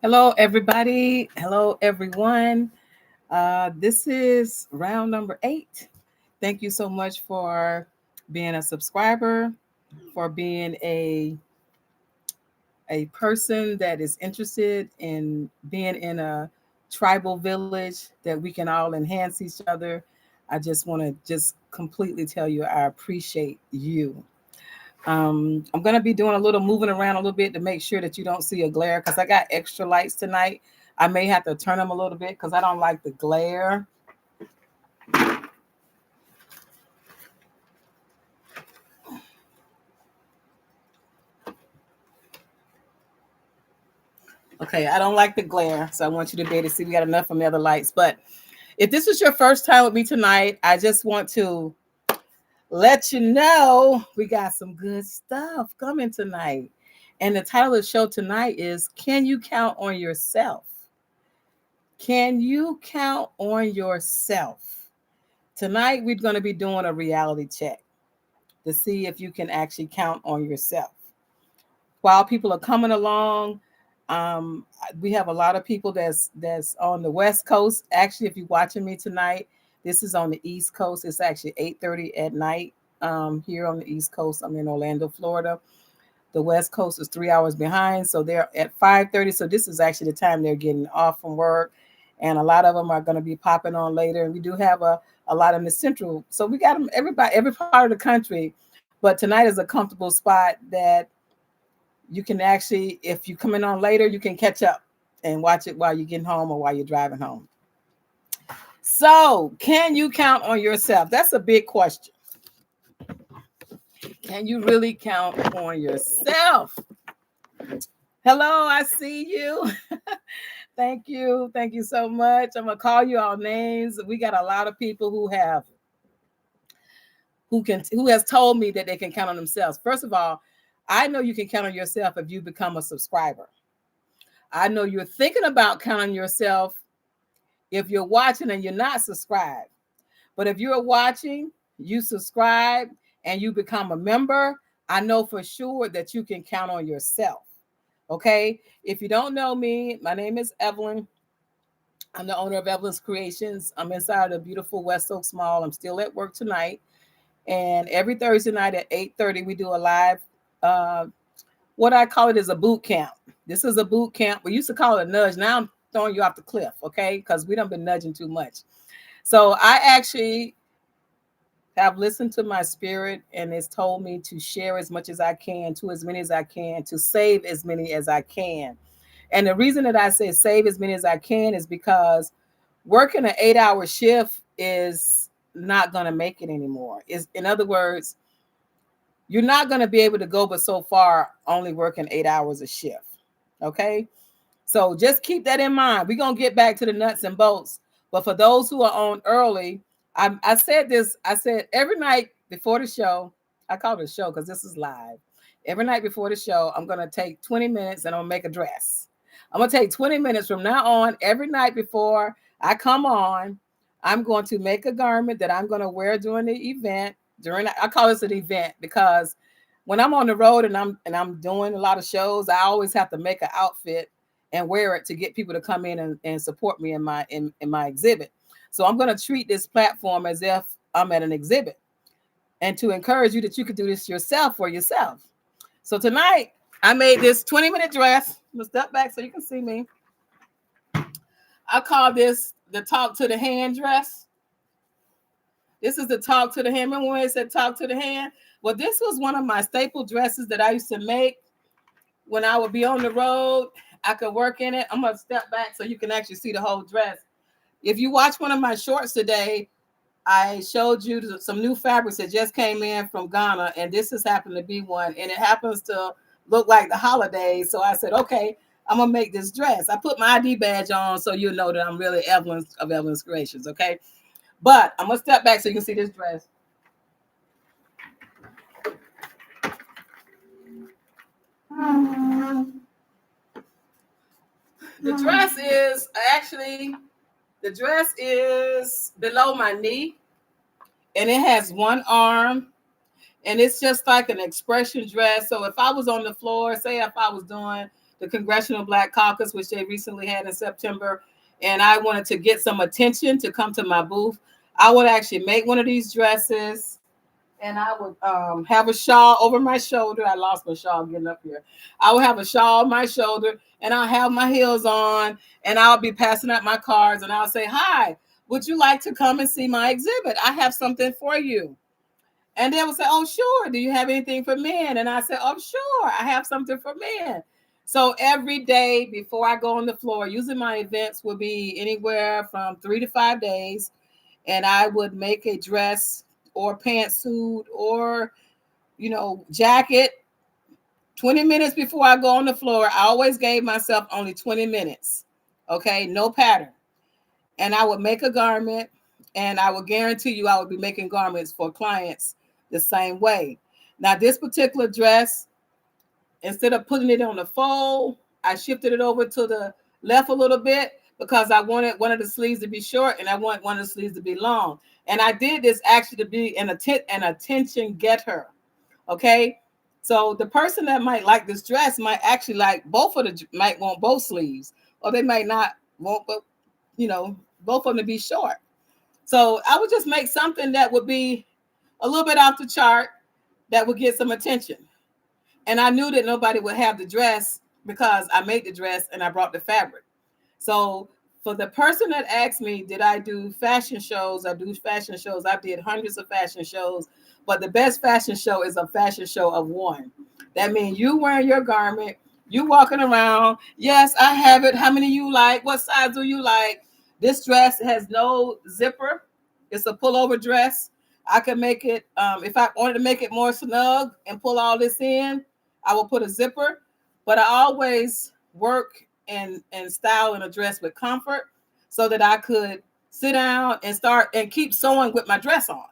Hello, everybody. Hello, everyone. This is round number 8. Thank you so much for being a subscriber, for being a person that is interested in being in a tribal village that we can all enhance each other. I just want to just completely tell you I appreciate you. I'm going to be doing a little moving around a little bit to make sure that you don't see a glare because I got extra lights tonight. I may have to turn them a little bit because I don't like the glare. Okay, I don't like the glare, so I want you to be able to see we got enough from the other lights. But if this is your first time with me tonight, I just want to let you know we got some good stuff coming tonight. And the title of the show tonight is Can You Count on Yourself? Can you count on yourself? Tonight, we're going to be doing a reality check to see if you can actually count on yourself. While people are coming along, um, we have a lot of people that's on the West Coast. Actually, if you're watching me tonight, this is on the East Coast. It's actually 8:30 at night here on the East Coast. I'm in Orlando, Florida. The West Coast is 3 hours behind, so they're at 5:30. So this is actually the time they're getting off from work, and a lot of them are going to be popping on later. And we do have a lot in the Central, so we got them everybody every part of the country. But tonight is a comfortable spot that you can actually, if you come in on later, you can catch up and watch it while you're getting home or while you're driving home. So, can you count on yourself? That's a big question. Can you really count on yourself? Hello, I see you. Thank you. Thank you so much. I'm gonna call you all names. We got a lot of people who has told me that they can count on themselves. First of all, I know you can count on yourself if you become a subscriber. I know you're thinking about counting yourself if you're watching and you're not subscribed. But if you're watching, you subscribe, and you become a member, I know for sure that you can count on yourself. Okay. If you don't know me, my name is Evelyn. I'm the owner of Evelyn's Creations. I'm inside the beautiful West Oaks Mall. I'm still at work tonight. And every Thursday night at 8:30, we do a live, uh, what I call it is a boot camp. This is a boot camp. We used to call it a nudge. Now I'm throwing you off the cliff, okay? Because we don't been nudging too much. So I actually have listened to my spirit, and it's told me to share as much as I can, to as many as I can, to save as many as I can. And the reason that I say save as many as I can is because working an 8-hour shift is not going to make it anymore. Is, in other words, you're not going to be able to go but so far only working 8 hours a shift. Okay. So just keep that in mind. We're going to get back to the nuts and bolts. But for those who are on early, I said this, I said every night before the show, I call it a show because this is live. Every night before the show, I'm going to take 20 minutes and I'm going to make a dress. I'm going to take 20 minutes from now on, every night before I come on. I'm going to make a garment that I'm going to wear during the event. I call this an event because when I'm on the road and I'm doing a lot of shows, I always have to make an outfit and wear it to get people to come in and support me in my exhibit. So I'm going to treat this platform as if I'm at an exhibit and to encourage you that you could do this yourself for yourself. So tonight I made this 20-minute dress. I'm gonna step back so you can see me. I call this the talk to the hand dress. This is the talk to the hand. Remember when it said talk to the hand? Well, this was one of my staple dresses that I used to make when I would be on the road. I could work in it. I'm going to step back so you can actually see the whole dress. If you watch one of my shorts today, I showed you some new fabrics that just came in from Ghana, and this has happened to be one, and it happens to look like the holidays. So I said, okay, I'm going to make this dress. I put my ID badge on so you know that I'm really Evelyn of Evelyn's Creations, okay? But I'm going to step back so you can see this dress. The dress is actually, the dress is below my knee, and it has one arm, and it's just like an expression dress. So if I was on the floor, say if I was doing the Congressional Black Caucus, which they recently had in September, and I wanted to get some attention to come to my booth, I would actually make one of these dresses, and I would have a shawl over my shoulder. I lost my shawl getting up here. I would have a shawl on my shoulder, and I'll have my heels on, and I'll be passing out my cards, and I'll say, "Hi, would you like to come and see my exhibit? I have something for you." And they would say, "Oh, sure. Do you have anything for men?" And I said, "Oh, sure. I have something for men." So every day before I go on the floor, usually my events will be anywhere from 3 to 5 days, and I would make a dress or pantsuit or, jacket 20 minutes before I go on the floor. I always gave myself only 20 minutes. Okay, no pattern. And I would make a garment, and I will guarantee you I would be making garments for clients the same way. Now, this particular dress, instead of putting it on the fold, I shifted it over to the left a little bit because I wanted one of the sleeves to be short and I want one of the sleeves to be long. And I did this actually to be an attention getter. Okay. So the person that might like this dress might actually might want both sleeves, or they might not want, both of them to be short. So I would just make something that would be a little bit off the chart that would get some attention. And I knew that nobody would have the dress because I made the dress and I brought the fabric. So for the person that asked me, did I do fashion shows? I do fashion shows. I did hundreds of fashion shows, but the best fashion show is a fashion show of one. That means you wearing your garment, you walking around. Yes, I have it. How many you like? What size do you like? This dress has no zipper. It's a pullover dress. I can make it, if I wanted to make it more snug and pull all this in, I will put a zipper, but I always work and style and a dress with comfort so that I could sit down and start and keep sewing with my dress on.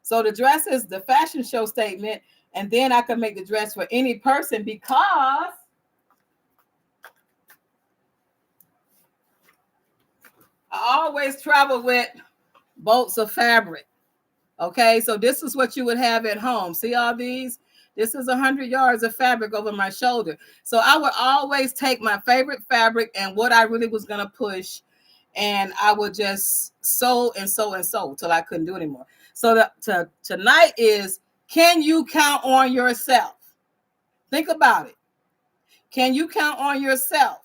So the dress is the fashion show statement, and then I can make the dress for any person because I always travel with bolts of fabric. Okay, so this is what you would have at home. See all these? This is 100 yards of fabric over my shoulder. So I would always take my favorite fabric and what I really was going to push, and I would just sew and sew and sew till I couldn't do anymore. So tonight is, can you count on yourself? Think about it. Can you count on yourself?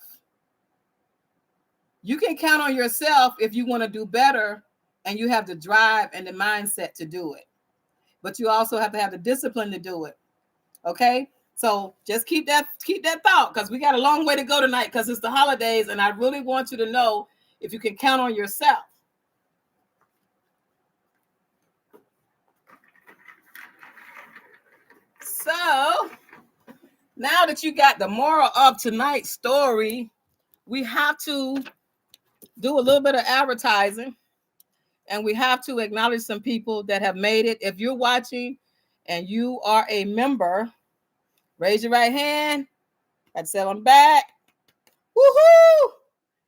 You can count on yourself if you want to do better and you have the drive and the mindset to do it. But you also have to have the discipline to do it. Okay, so just keep that thought, because we got a long way to go tonight because it's the holidays, and I really want you to know if you can count on yourself. So now that you got the moral of tonight's story, we have to do a little bit of advertising, and we have to acknowledge some people that have made it. If you're watching and you are a member, raise your right hand. That's it on the back. Woohoo!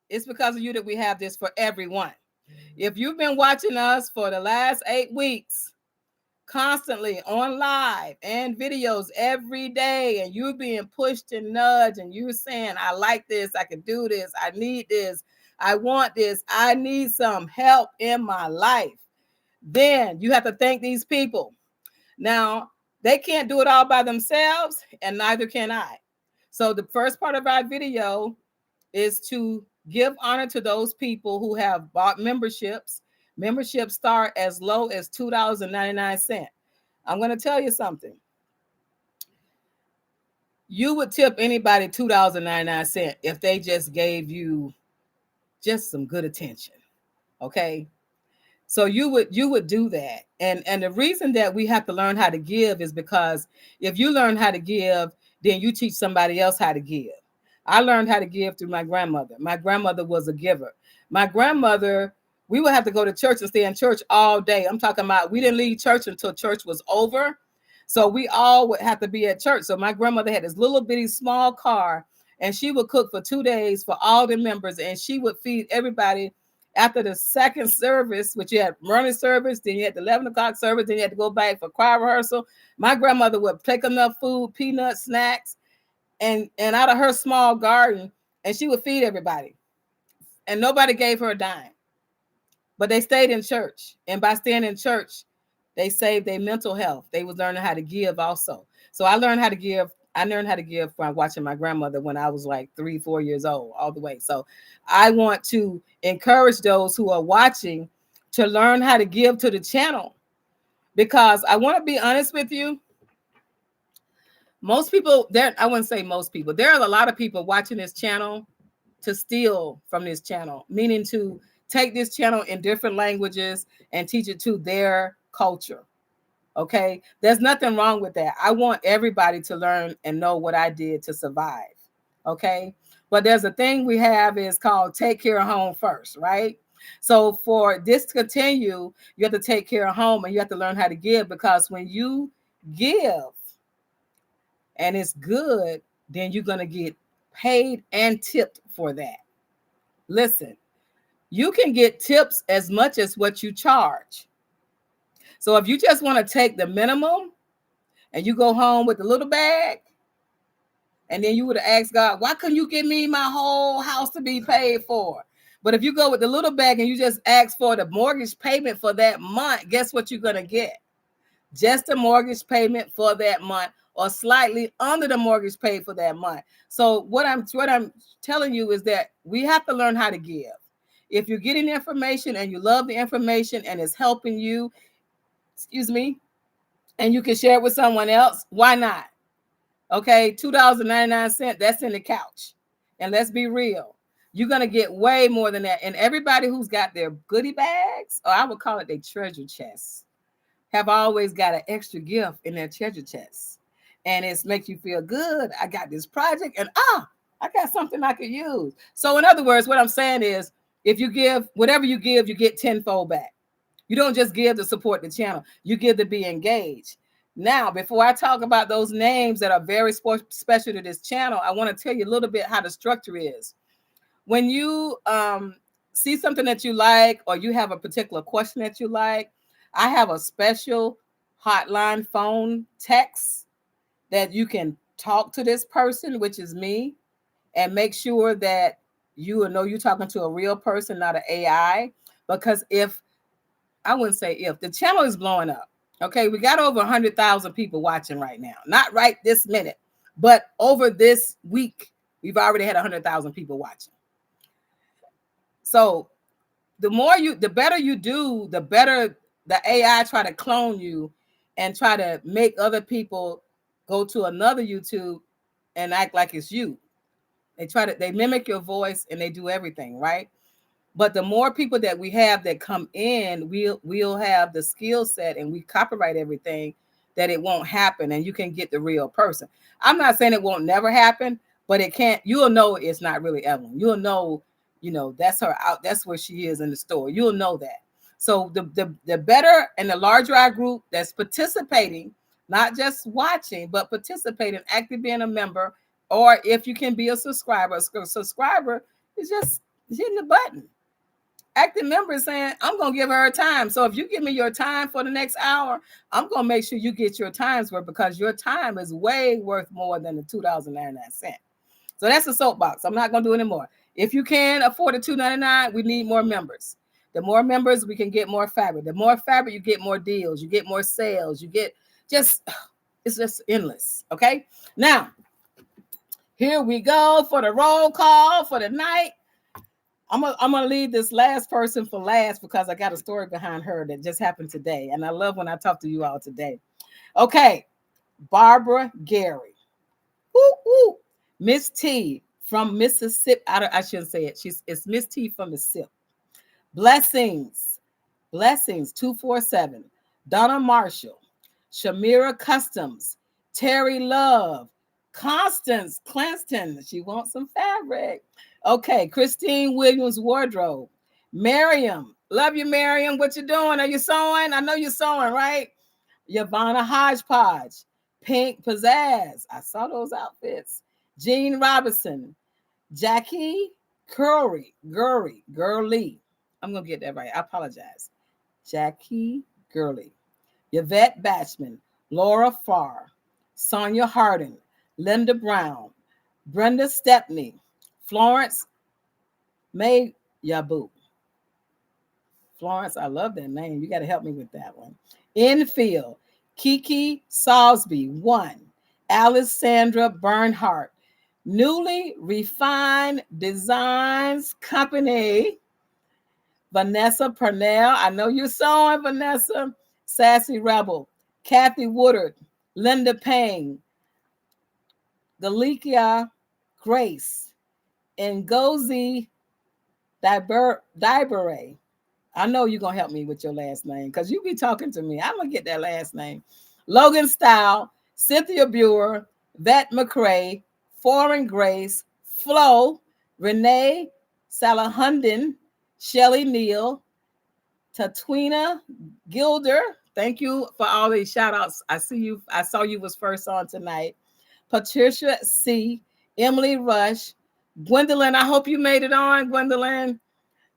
It's because of you that we have this for everyone. If you've been watching us for the last 8 weeks, constantly on live and videos every day, and you're being pushed and nudged, and you're saying, I like this, I can do this, I need this, I want this, I need some help in my life, then you have to thank these people. Now, they can't do it all by themselves, and neither can I. So the first part of our video is to give honor to those people who have bought memberships. Memberships start as low as $2.99. I'm going to tell you something. You would tip anybody $2.99 if they just gave you just some good attention. Okay? So you would do that. And the reason that we have to learn how to give is because if you learn how to give, then you teach somebody else how to give. I learned how to give through my grandmother. My grandmother was a giver. My grandmother, we would have to go to church and stay in church all day. I'm talking about we didn't leave church until church was over. So we all would have to be at church. So my grandmother had this little bitty small car, and she would cook for 2 days for all the members, and she would feed everybody after the second service, which you had morning service, then you had the 11 o'clock service, then you had to go back for choir rehearsal. My grandmother would take enough food, peanuts, snacks, and out of her small garden, and she would feed everybody, and nobody gave her a dime. But they stayed in church, and by staying in church, they saved their mental health. They was learning how to give also. So I learned how to give. I learned how to give by watching my grandmother when I was like 3, 4 years old, all the way. So I want to encourage those who are watching to learn how to give to the channel, because I want to be honest with you. Most people there, I wouldn't say most people, there are a lot of people watching this channel to steal from this channel, meaning to take this channel in different languages and teach it to their culture. Okay, there's nothing wrong with that. I want everybody to learn and know what I did to survive. Okay, but there's a thing we have is called take care of home first, right? So for this to continue, you have to take care of home, and you have to learn how to give, because when you give and it's good, then you're going to get paid and tipped for that. Listen, you can get tips as much as what you charge. So if you just want to take the minimum and you go home with the little bag, and then you would have asked God, why couldn't you give me my whole house to be paid for? But if you go with the little bag and you just ask for the mortgage payment for that month, guess what you're going to get? Just the mortgage payment for that month, or slightly under the mortgage paid for that month. So what I'm telling you is that we have to learn how to give. If you're getting information and you love the information and it's helping you, and you can share it with someone else, why not? Okay, $2.99, that's in the couch. And let's be real, you're going to get way more than that. And everybody who's got their goodie bags, or I would call it their treasure chest, have always got an extra gift in their treasure chest. And it makes you feel good. I got this project, and I got something I could use. So in other words, what I'm saying is, if you give, whatever you give, you get tenfold back. You don't just give to support the channel. You give to be engaged. Now, before I talk about those names that are very special to this channel, I want to tell you a little bit how the structure is. When you see something that you like, or you have a particular question that you like, I have a special hotline phone text that you can talk to this person, which is me, and make sure that you will know you're talking to a real person, not an AI. Because I wouldn't say if, the channel is blowing up. Okay, we got over 100,000 people watching right now. Not right this minute, but over this week, we've already had 100,000 people watching. So the better you do, the better the AI try to clone you and try to make other people go to another YouTube and act like it's you. They mimic your voice and they do everything, right? But the more people that we have that come in, we'll have the skill set, and we copyright everything, that it won't happen, and you can get the real person. I'm not saying it won't never happen, but it can't. You'll know it's not really Evelyn. You'll know, that's her out. That's where she is in the store. You'll know that. So the better and the larger our group that's participating, not just watching, but participating, actively being a member, or if you can be a subscriber. A subscriber is just hitting the button. Active member is saying, I'm going to give her time. So if you give me your time for the next hour, I'm going to make sure you get your time's worth, because your time is way worth more than the $2.99. So that's a soapbox. I'm not going to do anymore. If you can afford the $2.99, we need more members. The more members, we can get more fabric. The more fabric, you get more deals. You get more sales. You get it's just endless. Okay. Now, here we go for the roll call for the night. I'm gonna leave this last person for last, because I got a story behind her that just happened today, and I love when I talk to you all today. Okay, Barbara Gary, woo. Miss T from Mississippi. I shouldn't say it. It's Miss T from Mississippi. Blessings 247. Donna Marshall, Shamira Customs, Terry Love, Constance Clanston. She wants some fabric. Okay, Christine Williams Wardrobe. Miriam, love you, Miriam. What you doing? Are you sewing? I know you're sewing, right? Yvonne Hodgepodge, Pink Pizzazz. I saw those outfits. Jean Robinson, Jackie Curry, Gurley. I'm gonna get that right. I apologize. Jackie Gurley, Yvette Batchman, Laura Farr, Sonia Hardin, Linda Brown, Brenda Stepney, Florence May Yabu. Florence, I love that name. You got to help me with that one. Infield, Kiki Salisbury, 1. Alessandra Bernhardt, Newly Refined Designs Company. Vanessa Purnell, I know you're sewing, Vanessa. Sassy Rebel, Kathy Woodard, Linda Payne, Delikia Grace, and Ngozi Dibere. I know you're going to help me with your last name because you be talking to me. I'm going to get that last name. Logan Style, Cynthia Buer, Vet McCrae, Foreign Grace, Flo, Renee Salahunden, Shelly Neal, Tatwina Gilder. Thank you for all these shout outs. I saw you was first on tonight. Patricia C, Emily Rush, Gwendolyn. I hope you made it on, Gwendolyn.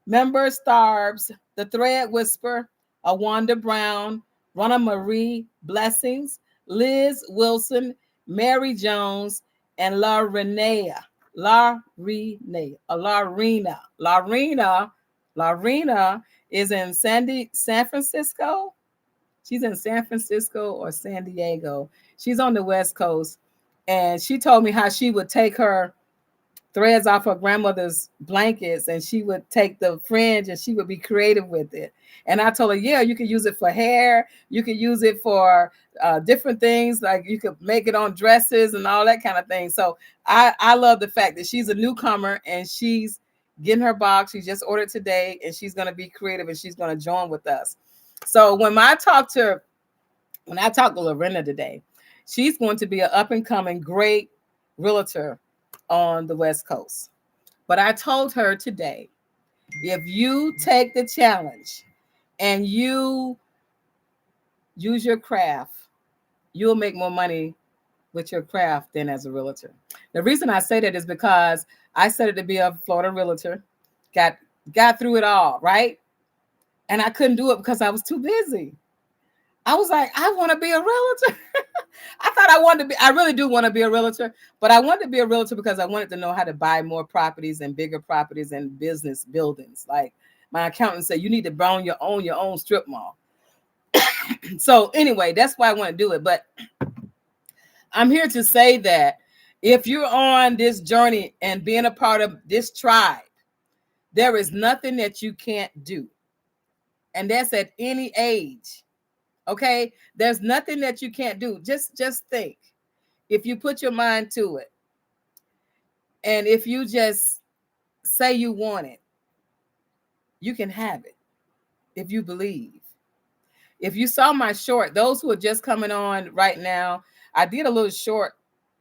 Member Starbs, The Thread Whisper, Awanda Brown, Ronna Marie Blessings, Liz Wilson, Mary Jones, and Larina. Larina is in San Francisco. She's in San Francisco or San Diego. She's on the West Coast. And she told me how she would take her threads off her grandmother's blankets and she would take the fringe and she would be creative with it. And I told her, yeah, you can use it for hair. You can use it for different things. Like you could make it on dresses and all that kind of thing. So I love the fact that she's a newcomer and she's getting her box. She just ordered today and she's going to be creative and she's going to join with us. So when I talk to Lorena today, she's going to be an up and coming great realtor on the West Coast. But I told her today, if you take the challenge and you use your craft, you'll make more money with your craft than as a realtor. The reason I say that is because I studied to be a Florida realtor, got through it all, right? And I couldn't do it because I was too busy. I was like, I want to be a realtor. I really do want to be a realtor, but I wanted to be a realtor because I wanted to know how to buy more properties and bigger properties and business buildings. Like my accountant said, you need to own your own strip mall. So anyway, that's why I want to do it. But I'm here to say that if you're on this journey and being a part of this tribe, there is nothing that you can't do. And that's at any age. Okay, there's nothing that you can't do. Just think, if you put your mind to it, and if you just say you want it, you can have it. If you believe. If you saw my short, those who are just coming on right now, I did a little short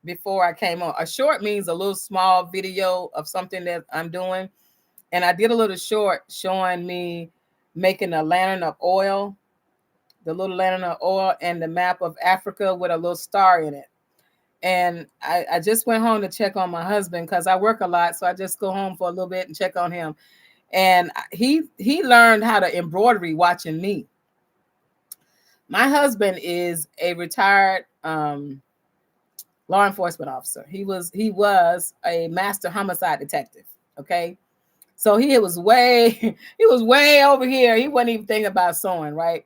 before I came on. A short means a little small video of something that I'm doing, and I did a little short showing me making a lantern of oil. The little lantern of oil and the map of Africa with a little star in it. And I just went home to check on my husband because I work a lot. So I just go home for a little bit and check on him. And he learned how to embroidery watching me. My husband is a retired law enforcement officer. He was a master homicide detective. Okay. So he was way over here. He wasn't even thinking about sewing, right?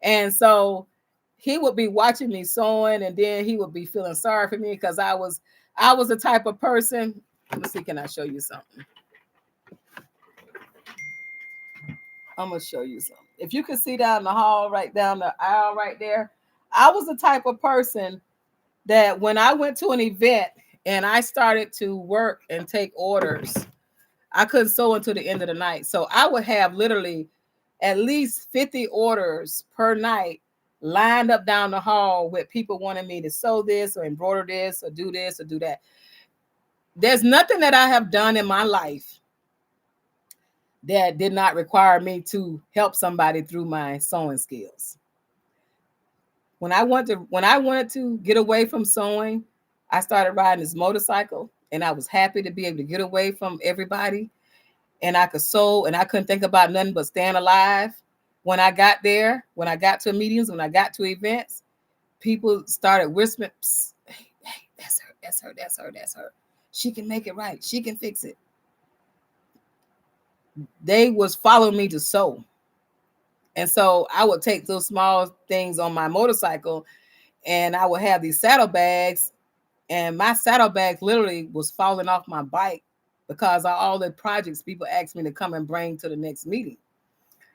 And so he would be watching me sewing, and then he would be feeling sorry for me because I was the type of person. Let me see, can I show you something? I'm gonna show you something. If you can see down the hall, right down the aisle right there, I was the type of person that when I went to an event and I started to work and take orders, I couldn't sew until the end of the night. So I would have literally at least 50 orders per night lined up down the hall with people wanting me to sew this or embroider this or do that. There's nothing that I have done in my life that did not require me to help somebody through my sewing skills. When I wanted to get away from sewing, I started riding this motorcycle, and I was happy to be able to get away from everybody. And I could sew, and I couldn't think about nothing but staying alive. When I got there, when I got to meetings, when I got to events, people started whispering, hey, that's her. She can make it right. She can fix it. They was following me to sew. And so I would take those small things on my motorcycle, and I would have these saddlebags, and my saddlebag literally was falling off my bike because of all the projects people asked me to come and bring to the next meeting.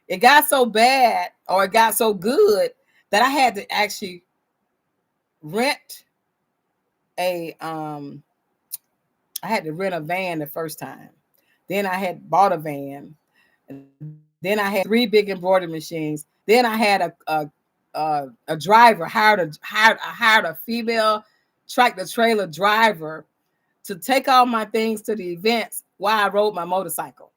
It got so bad, or it got so good, that I had to actually rent a I had to rent a van the first time. Then I had bought a van. And then I had 3 big embroidery machines. Then I had a driver, hired a female tractor trailer driver to take all my things to the events while I rode my motorcycle.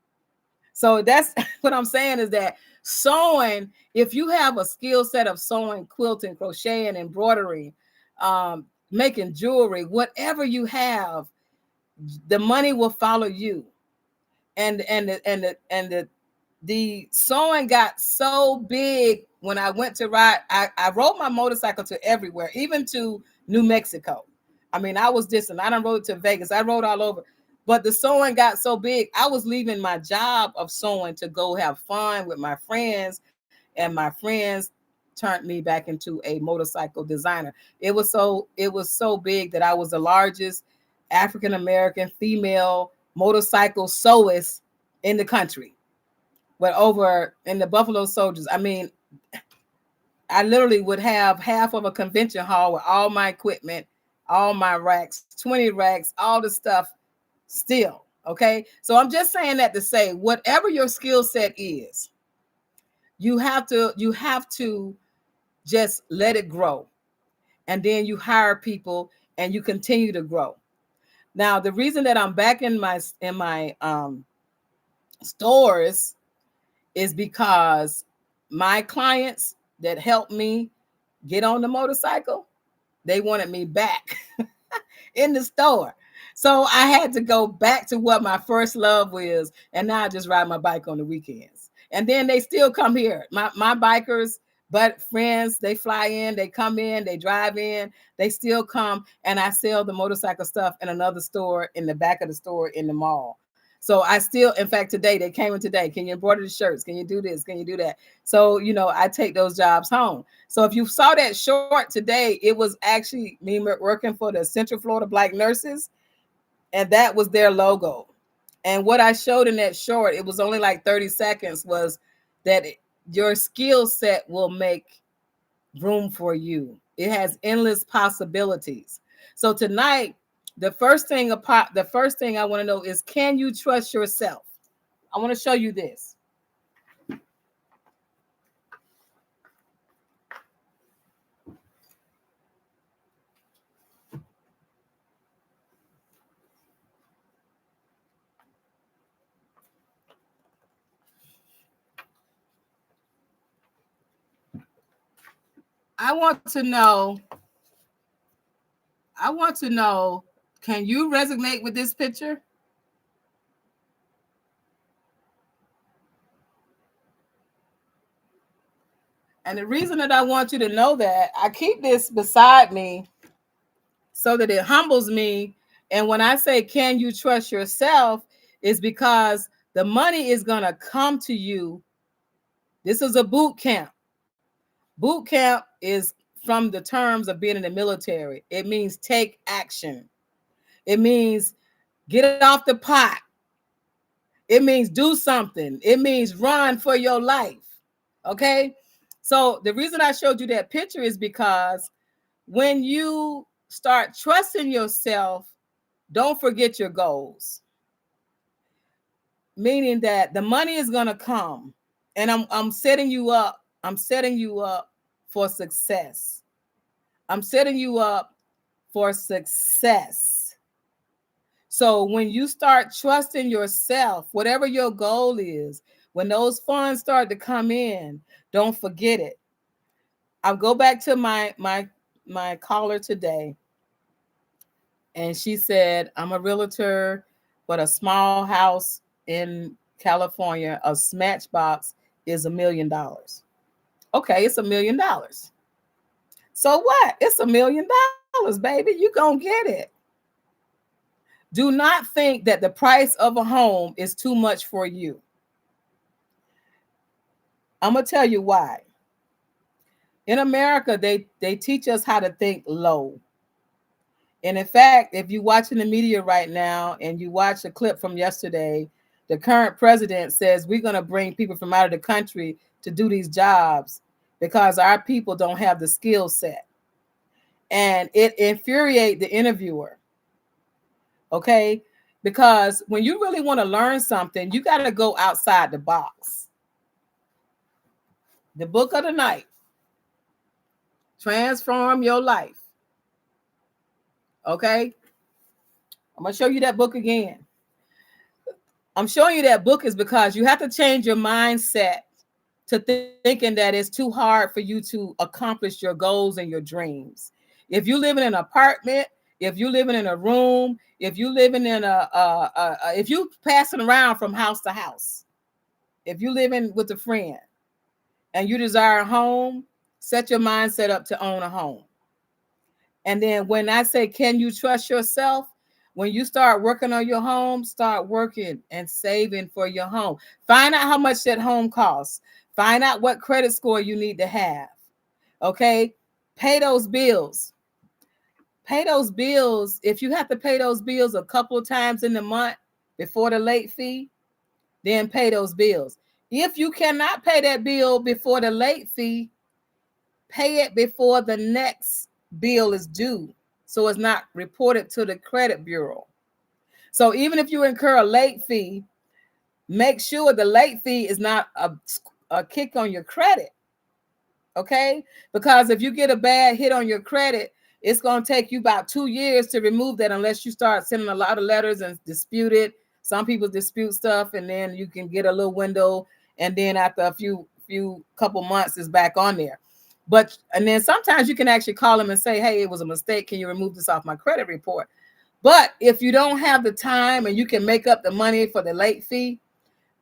So that's what I'm saying, is that sewing, if you have a skill set of sewing, quilting, crocheting, embroidery, making jewelry, whatever you have, the money will follow you. And the sewing got so big when I went to ride. I rode my motorcycle to everywhere, even to New Mexico. I mean, I was distant. I done rode to Vegas. I rode all over. But the sewing got so big, I was leaving my job of sewing to go have fun with my friends, and my friends turned me back into a motorcycle designer. It was so big that I was the largest African American female motorcycle sewist in the country. But over in the Buffalo Soldiers, I mean, I literally would have half of a convention hall with all my equipment, all my racks, 20 racks, all the stuff still. Okay. So I'm just saying that to say, whatever your skill set is, you have to just let it grow. And then you hire people and you continue to grow. Now, the reason that I'm back in my stores is because my clients that helped me get on the motorcycle, they wanted me back in the store. So I had to go back to what my first love was, and now I just ride my bike on the weekends. And then they still come here. My bikers, but friends, they fly in, they come in, they drive in, they still come, and I sell the motorcycle stuff in another store in the back of the store in the mall. So I still, in fact, today, they came in today. Can you embroider the shirts? Can you do this? Can you do that? So, I take those jobs home. So if you saw that short today, it was actually me working for the Central Florida Black Nurses, and that was their logo. And what I showed in that short, it was only like 30 seconds, was that your skill set will make room for you. It has endless possibilities. So tonight, the first thing I want to know is, can you trust yourself? I want to show you this. I want to know, can you resonate with this picture? And the reason that I want you to know that, I keep this beside me so that it humbles me. And when I say, can you trust yourself, is because the money is going to come to you. This is a boot camp. Boot camp is from the terms of being in the military. It means take action. It means get it off the pot. It means do something. It means run for your life. Okay? So the reason I showed you that picture is because when you start trusting yourself, don't forget your goals. Meaning that the money is going to come, and I'm setting you up. I'm setting you up for success. I'm setting you up for success. So when you start trusting yourself, whatever your goal is, when those funds start to come in, don't forget it. I'll go back to my caller today. And she said, I'm a realtor, but a small house in California, a Smashbox, is $1 million. Okay, it's $1 million. So what? It's $1 million, baby. You gonna get it. Do not think that the price of a home is too much for you. I'm going to tell you why. In America, they teach us how to think low. And in fact, if you're watching the media right now and you watch a clip from yesterday, the current president says we're going to bring people from out of the country to do these jobs because our people don't have the skill set. And it infuriates the interviewer. Okay? Because when you really want to learn something, you got to go outside the box. The book of the night. Transform your life. Okay? I'm going to show you that book again. I'm showing you that book is because you have to change your mindset to thinking that it's too hard for you to accomplish your goals and your dreams. If you live in an apartment, if you're living in a room, if you're living in if you passing around from house to house, if you living with a friend and you desire a home, set your mindset up to own a home. And then when I say, can you trust yourself? When you start working on your home, start working and saving for your home. Find out how much that home costs. Find out what credit score you need to have. Okay? Pay those bills. Pay those bills. If you have to pay those bills a couple of times in the month before the late fee, then pay those bills. If you cannot pay that bill before the late fee, pay it before the next bill is due, so it's not reported to the credit bureau. So even if you incur a late fee, make sure the late fee is not a kick on your credit. Okay? Because if you get a bad hit on your credit, it's going to take you about 2 years to remove that unless you start sending a lot of letters and dispute it. Some people dispute stuff and then you can get a little window, and then after a few couple months it's back on there. And then sometimes you can actually call them and say, hey, it was a mistake. Can you remove this off my credit report? But if you don't have the time and you can make up the money for the late fee,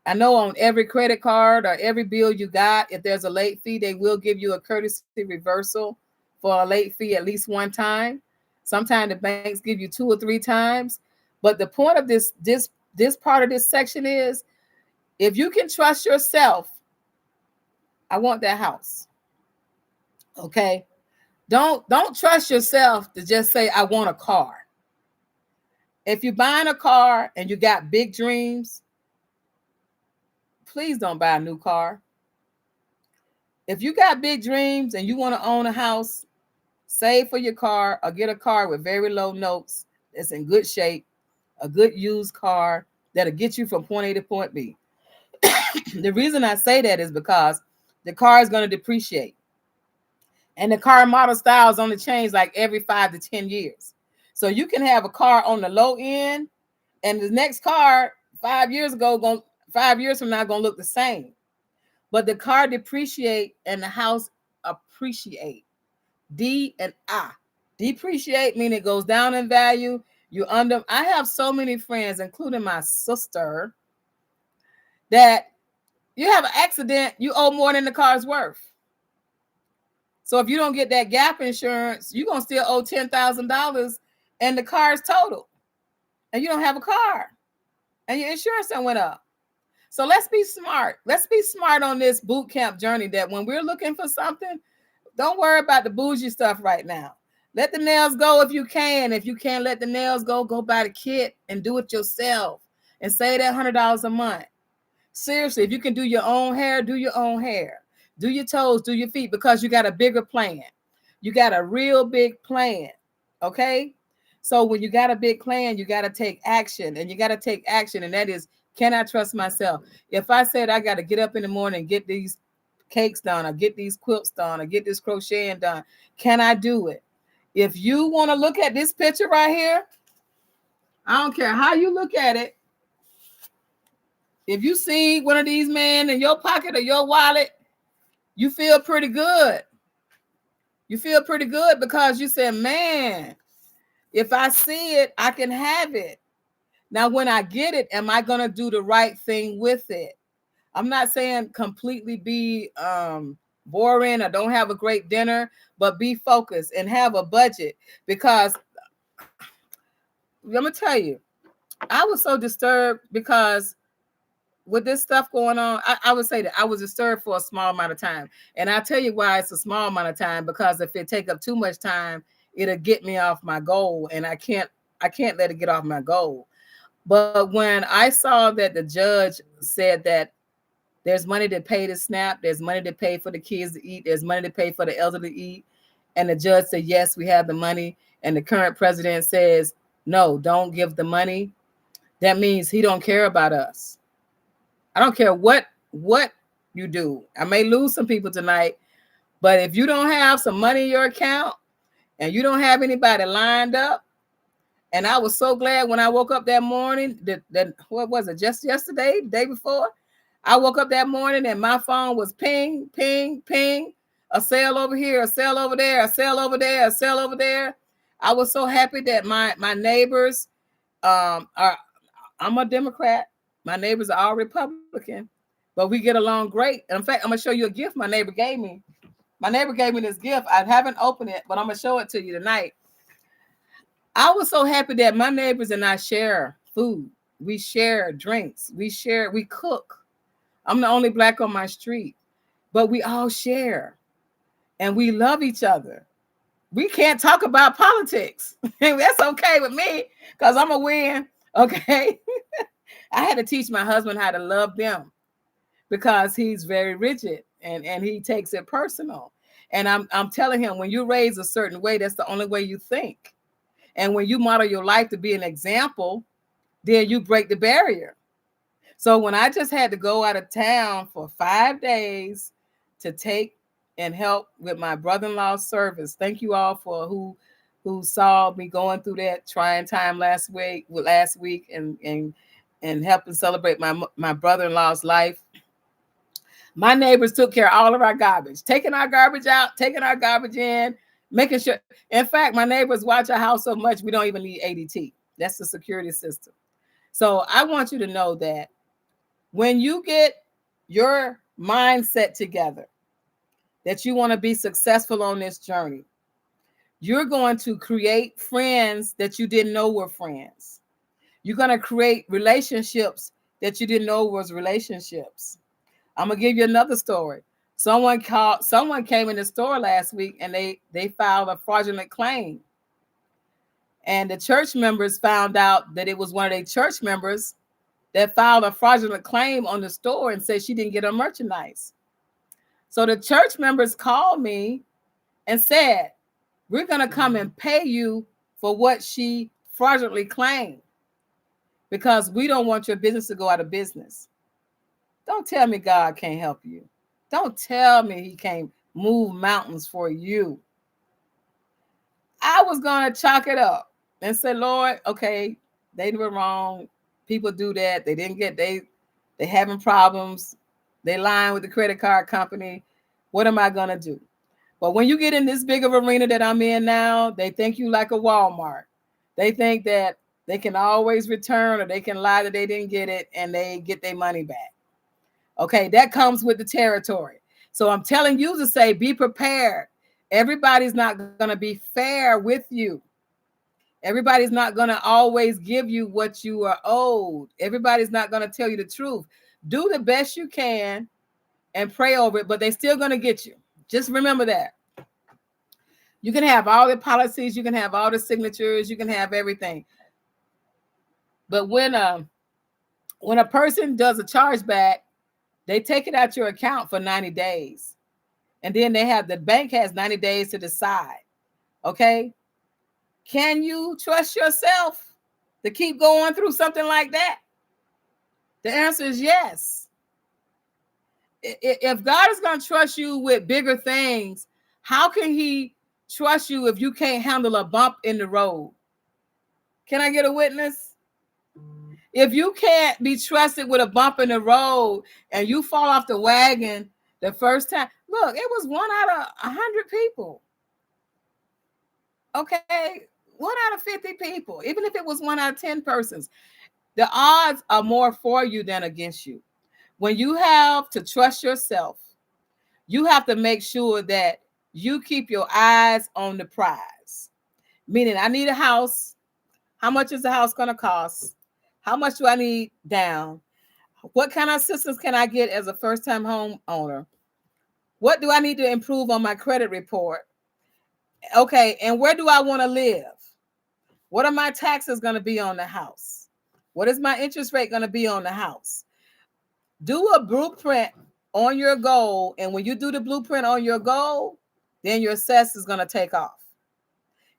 I know on every credit card or every bill you got, if there's a late fee, they will give you a courtesy reversal for a late fee at least one time. Sometimes the banks give you 2 or 3 times. But the point of this part of this section is, if you can trust yourself, I want that house. Okay? Don't trust yourself to just say, I want a car. If you're buying a car and you got big dreams, please don't buy a new car. If you got big dreams and you want to own a house, save for your car or get a car with very low notes that's in good shape, a good used car that'll get you from point A to point B. The reason I say that is because the car is going to depreciate. And the car model styles only change like every 5 to 10 years. So you can have a car on the low end, and the next car 5 years from now going to look the same. But the car depreciate and the house appreciate. D and I. Depreciate meaning it goes down in value. I have so many friends, including my sister, that you have an accident, you owe more than the car's worth. So if you don't get that gap insurance, you're going to still owe $10,000 and the car is totaled. And you don't have a car. And your insurance done went up. So let's be smart. Let's be smart on this boot camp journey, that when we're looking for something, don't worry about the bougie stuff right now. Let the nails go if you can. If you can't let the nails go buy the kit and do it yourself and save that $100 a month. Seriously, if you can do your own hair, do your own hair. Do your toes, do your feet, because you got a bigger plan. You got a real big plan, okay? So when you got a big plan, you got to take action, and and that is, can I trust myself? If I said I got to get up in the morning and get these cakes done or get these quilts done or get this crocheting done, can I do it? If you want to look at this picture right here, I don't care how you look at it. If you see one of these men in your pocket or your wallet, you feel pretty good. You feel pretty good because you said, man, if I see it, I can have it. Now, when I get it, am I going to do the right thing with it? I'm not saying completely be boring or don't have a great dinner, but be focused and have a budget, because let me tell you, I was so disturbed because with this stuff going on, I would say that I was disturbed for a small amount of time. And I'll tell you why it's a small amount of time, because if it take up too much time, it'll get me off my goal. And I can't let it get off my goal. But when I saw that the judge said that there's money to pay to SNAP, there's money to pay for the kids to eat, there's money to pay for the elderly to eat, and the judge said, yes, we have the money, and the current president says, no, don't give the money, that means he don't care about us. I don't care what you do. I may lose some people tonight, but if you don't have some money in your account and you don't have anybody lined up, and I was so glad when I woke up that morning, that what was it, just yesterday, the day before? I woke up that morning and my phone was ping, ping, ping, a sale over here, a sale over there, a sale over there, a sale over there. I was so happy that my neighbors are, I'm a Democrat. My neighbors are all Republican, but we get along great. And in fact, I'm going to show you a gift my neighbor gave me. My neighbor gave me this gift. I haven't opened it, but I'm going to show it to you tonight. I was so happy that my neighbors and I share food. We share drinks. We cook. I'm the only Black on my street, but we all share and we love each other. We can't talk about politics. That's okay with me because I'm a win. Okay. I had to teach my husband how to love them because he's very rigid and he takes it personal. And I'm telling him, when you raise a certain way, that's the only way you think. And when you model your life to be an example, then you break the barrier. So when I just had to go out of town for 5 days to take and help with my brother-in-law's service, thank you all for who saw me going through that trying time last week and helping celebrate my brother-in-law's life. My neighbors took care of all of our garbage, taking our garbage out, taking our garbage in, making sure. In fact, my neighbors watch our house so much we don't even need ADT. That's the security system. So I want you to know that when you get your mindset together, that you want to be successful on this journey, you're going to create friends that you didn't know were friends. You're going to create relationships that you didn't know was relationships. I'm going to give you another story. Someone came in the store last week and they filed a fraudulent claim. And the church members found out that it was one of their church members that filed a fraudulent claim on the store and said she didn't get her merchandise. So the church members called me and said, we're going to come and pay you for what she fraudulently claimed because we don't want your business to go out of business. Don't tell me God can't help you. Don't tell me he can't move mountains for you. I was going to chalk it up and say, Lord, okay, they were wrong. People do that. They having problems. They lying with the credit card company. What am I going to do? But when you get in this big of arena that I'm in now, they think you like a Walmart. They think that they can always return or they can lie that they didn't get it and they get their money back. Okay, that comes with the territory. So I'm telling you to say, be prepared. Everybody's not going to be fair with you. Everybody's not going to always give you what you are owed. Everybody's not going to tell you the truth. Do the best you can and pray over it, but they're still going to get you. Just remember that. You can have all the policies, you can have all the signatures, you can have everything. But when a person does a chargeback, they take it out your account for 90 days. And then the bank has 90 days to decide. Okay? Can you trust yourself to keep going through something like that? The answer is yes. If God is going to trust you with bigger things, how can he trust you if you can't handle a bump in the road? Can I get a witness? If you can't be trusted with a bump in the road and you fall off the wagon the first time, look, it was 1 out of 100 people. Okay, 1 out of 50 people, even if it was 1 out of 10 persons, the odds are more for you than against you. When you have to trust yourself, you have to make sure that you keep your eyes on the prize. Meaning, I need a house. How much is the house going to cost? How much do I need down? What kind of assistance can I get as a first-time home owner? What do I need to improve on my credit report? Okay, and where do I want to live? What are my taxes going to be on the house? What is my interest rate going to be on the house? Do a blueprint on your goal, and when you do the blueprint on your goal, then your assess is going to take off.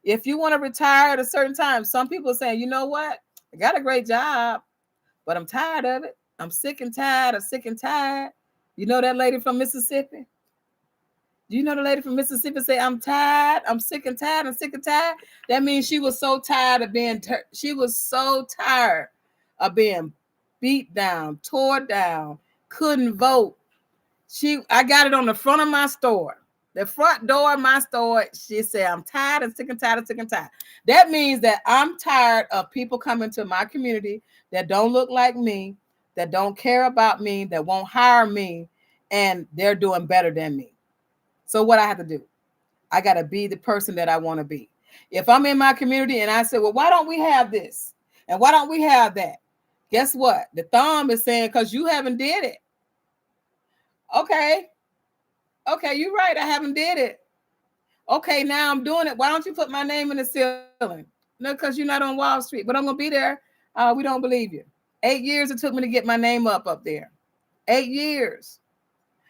If you want to retire at a certain time, some people are saying, you know what? I got a great job, but I'm tired of it. I'm sick and tired. I'm sick and tired. You know that lady from Mississippi? Do you know the lady from Mississippi say, I'm tired, I'm sick and tired, I'm sick and tired? That means she was so tired of being, she was so tired of being beat down, tore down, couldn't vote. I got it on the front of my store. The front door of my store, she said, I'm tired and sick and tired and sick and tired. That means that I'm tired of people coming to my community that don't look like me, that don't care about me, that won't hire me, and they're doing better than me. So what I have to do, I got to be the person that I want to be. If I'm in my community and I say, well, why don't we have this? And why don't we have that? Guess what? The thumb is saying, because you haven't did it. Okay, you're right. I haven't did it. Okay, now I'm doing it. Why don't you put my name in the ceiling? No, because you're not on Wall Street, but I'm going to be there. We don't believe you. 8 years it took me to get my name up there. 8 years.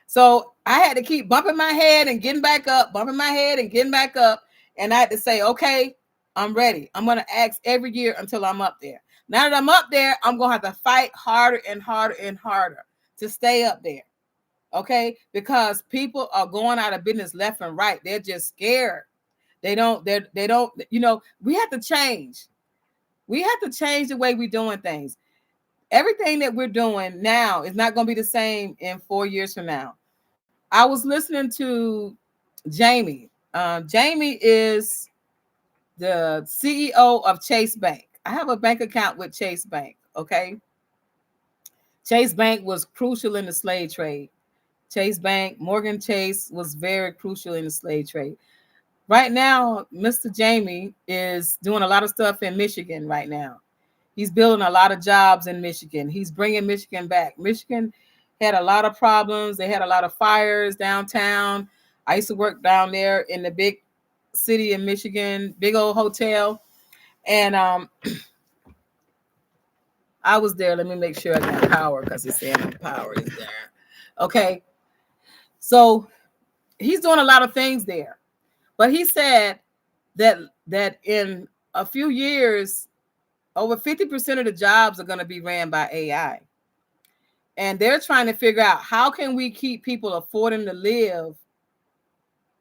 So I had to keep bumping my head and getting back up, bumping my head and getting back up. And I had to say, okay, I'm ready. I'm going to ask every year until I'm up there. Now that I'm up there, I'm going to have to fight harder and harder and harder to stay up there. Okay, because people are going out of business left and right. They're just scared. They don't, you know, we have to change. We have to change the way we're doing things. Everything that we're doing now is not going to be the same in 4 years from now. I was listening to Jamie. Jamie is the CEO of Chase Bank. I have a bank account with Chase Bank. Okay. Chase Bank was crucial in the slave trade. Chase Bank, Morgan Chase was very crucial in the slave trade. Right now, Mr. Jamie is doing a lot of stuff in Michigan right now. He's building a lot of jobs in Michigan. He's bringing Michigan back. Michigan had a lot of problems. They had a lot of fires downtown. I used to work down there in the big city in Michigan, big old hotel. And I was there. Let me make sure I got power because he's saying power is there. Okay. So he's doing a lot of things there. But he said that in a few years, over 50% of the jobs are going to be ran by AI. And they're trying to figure out how can we keep people affording to live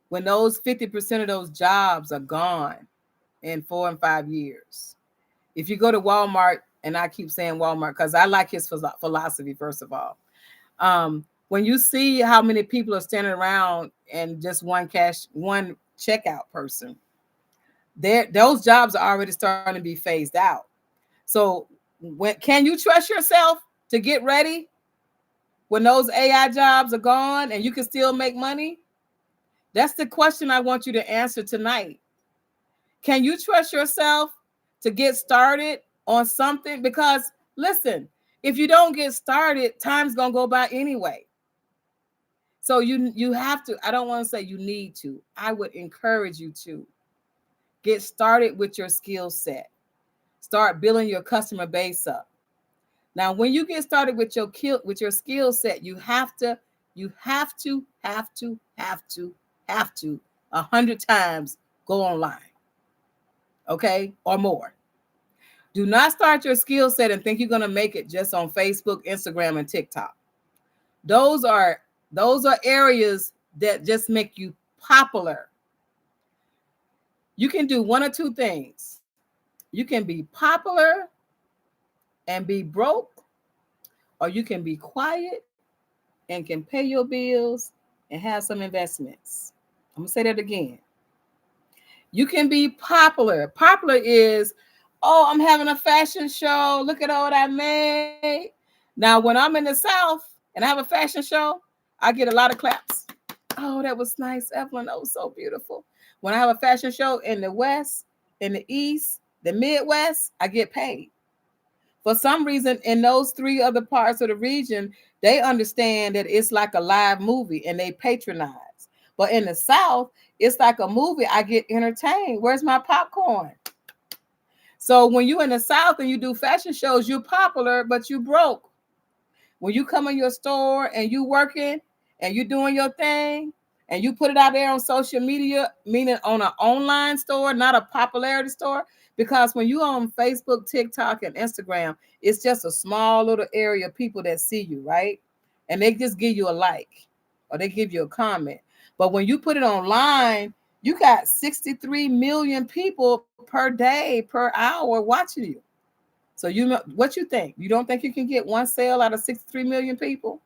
when those 50% of those jobs are gone in 4 and 5 years. If you go to Walmart, and I keep saying Walmart because I like his philosophy, first of all. When you see how many people are standing around and just one checkout person, those jobs are already starting to be phased out. So can you trust yourself to get ready when those AI jobs are gone and you can still make money? That's the question I want you to answer tonight. Can you trust yourself to get started on something? Because listen, if you don't get started, time's going to go by anyway. So you have to, I don't want to say you need to. I would encourage you to get started with your skill set. Start building your customer base up. Now, when you get started with your skill set, you have to 100 times go online. Okay, or more. Do not start your skill set and think you're going to make it just on Facebook, Instagram, and TikTok. Those are areas that just make you popular. You can do one or two things. You can be popular and be broke, or you can be quiet and can pay your bills and have some investments. I'm going to say that again. You can be popular. Popular is, oh, I'm having a fashion show. Look at all I made. Now, when I'm in the South and I have a fashion show, I get a lot of claps. Oh, that was nice, Evelyn. That was so beautiful. When I have a fashion show in the West, in the East, the Midwest, I get paid. For some reason, in those three other parts of the region, they understand that it's like a live movie and they patronize. But in the South, it's like a movie. I get entertained. Where's my popcorn? So when you in the South and you do fashion shows, you're popular, but you broke. When you come in your store and you working and you doing your thing and you put it out there on social media, meaning on an online store, not a popularity store, because when you on Facebook, TikTok, and Instagram, it's just a small little area of people that see you, right? And they just give you a like or they give you a comment. But when you put it online, you got 63 million people per day, per hour watching you. So you know what you think? You don't think you can get one sale out of 63 million people?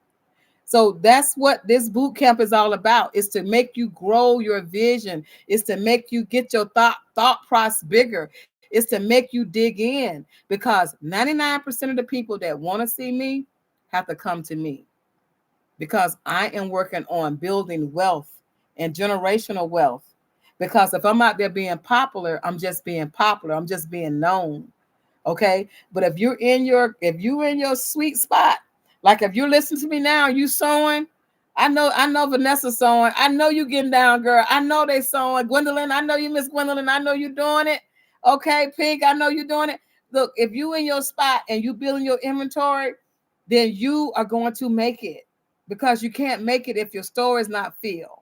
So that's what this boot camp is all about. Is to make you grow your vision. Is to make you get your thought process bigger. Is to make you dig in, because 99% of the people that want to see me have to come to me, because I am working on building wealth and generational wealth. Because if I'm out there being popular, I'm just being popular. I'm just being known. Okay. But if you're in your sweet spot, like if you're listening to me now, you sewing. I know Vanessa sewing. I know you getting down, girl. I know they sewing. Gwendolyn, I know you, Miss Gwendolyn. I know you doing it. Okay, Pink, I know you doing it. Look, if you in your spot and you building your inventory, then you are going to make it, because you can't make it if your store is not filled,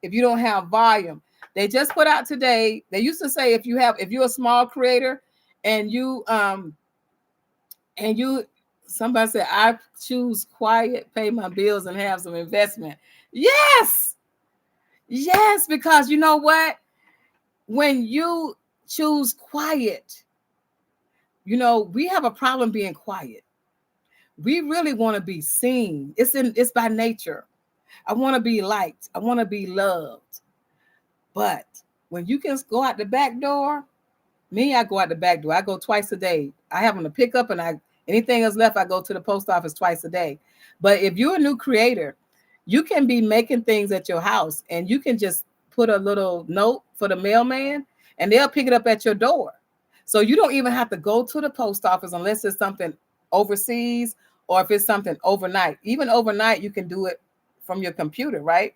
if you don't have volume. They just put out today, they used to say if you're a small creator and you somebody said, I choose quiet, pay my bills, and have some investment. Yes, because you know what? When you choose quiet, we have a problem being quiet. We really want to be seen. It's by nature. I want to be liked. I want to be loved. But when you can go out the back door, I go out the back door. I go twice a day. I have them to pick up, and anything else left, I go to the post office twice a day. But if you're a new creator, you can be making things at your house, and you can just put a little note for the mailman, and they'll pick it up at your door. So you don't even have to go to the post office unless it's something overseas or if it's something overnight. Even overnight, you can do it from your computer, right?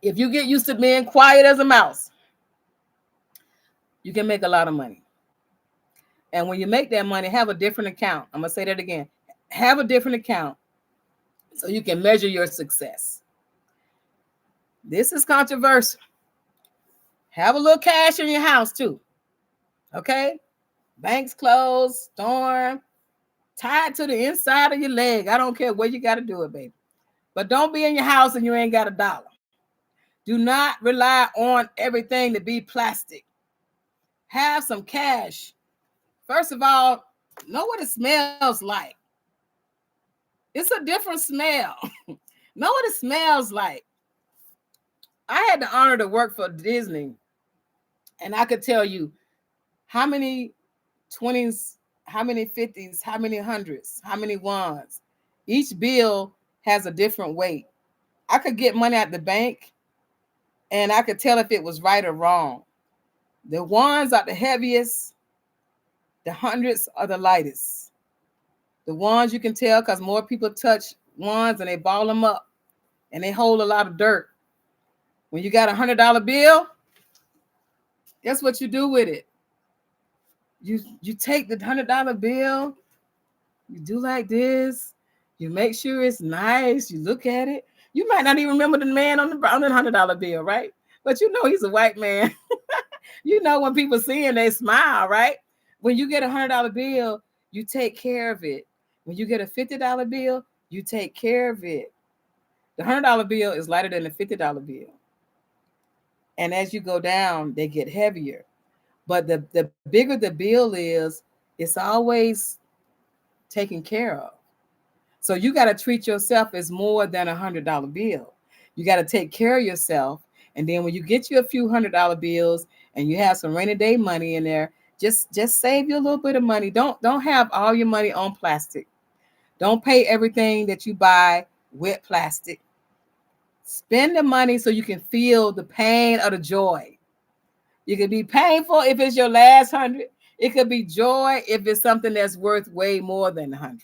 If you get used to being quiet as a mouse, you can make a lot of money. And when you make that money, have a different account. I'm going to say that again. Have a different account so you can measure your success. This is controversial. Have a little cash in your house too. Okay? Banks closed, storm, tied to the inside of your leg. I don't care where you got to do it, baby. But don't be in your house and you ain't got $1. Do not rely on everything to be plastic. Have some cash. First of all, know what it smells like. It's a different smell. Know what it smells like. I had the honor to work for Disney, and I could tell you how many 20s, how many 50s, how many hundreds, how many ones. Each bill has a different weight. I could get money at the bank, and I could tell if it was right or wrong. The ones are the heaviest. The hundreds are the lightest. The ones you can tell because more people touch ones and they ball them up and they hold a lot of dirt. When you got $100 bill, guess what you do with it? You take the $100 bill, you do like this, you make sure it's nice, you look at it. You might not even remember the man on the $100 bill, right? But you know he's a white man. You know when people see him, they smile, right? When you get $100 bill, you take care of it. When you get a $50 bill, you take care of it. The $100 bill is lighter than the $50 bill. And as you go down, they get heavier. But the bigger the bill is, it's always taken care of. So you got to treat yourself as more than a $100 bill. You got to take care of yourself. And then when you get you a few $100 bills and you have some rainy day money in there, just save you a little bit of money. Don't have all your money on plastic. Don't pay everything that you buy with plastic. Spend the money so you can feel the pain or the joy. You can be painful if it's your last 100. It could be joy if it's something that's worth way more than 100.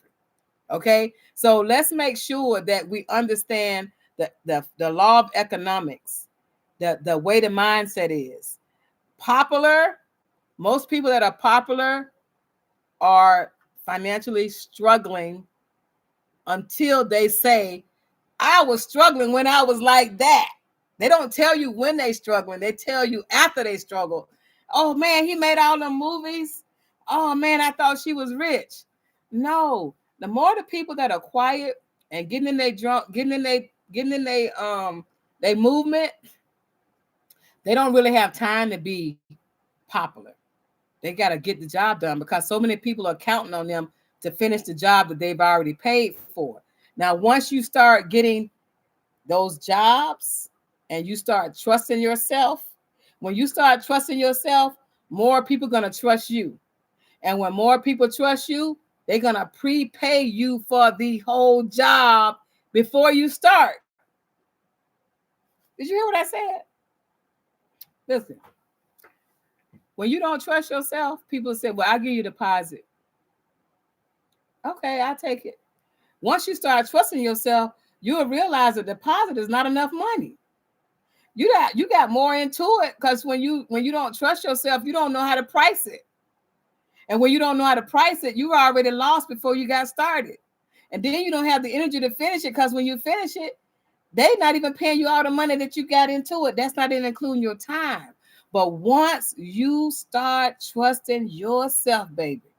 Okay, so let's make sure that we understand the law of economics, the way the mindset is. Popular, most people that are popular are financially struggling until they say, I was struggling when I was like that. They don't tell you when they struggling. They tell you after they struggle. Oh man, he made all them movies. Oh man, I thought she was rich. No, the more the people that are quiet and getting in their drunk, getting in their movement, they don't really have time to be popular. They got to get the job done because so many people are counting on them to finish the job that they've already paid for. Now, once you start getting those jobs and you start trusting yourself, when you start trusting yourself, more people are going to trust you. And when more people trust you, they're going to prepay you for the whole job before you start. Did you hear what I said? Listen, when you don't trust yourself, people say, well, I'll give you a deposit. Okay, I'll take it. Once you start trusting yourself, you'll realize a deposit is not enough money. You got more into it because when you don't trust yourself, you don't know how to price it. And when you don't know how to price it, you were already lost before you got started. And then you don't have the energy to finish it because when you finish it, they're not even paying you all the money that you got into it. That's not even including your time. But once you start trusting yourself, baby,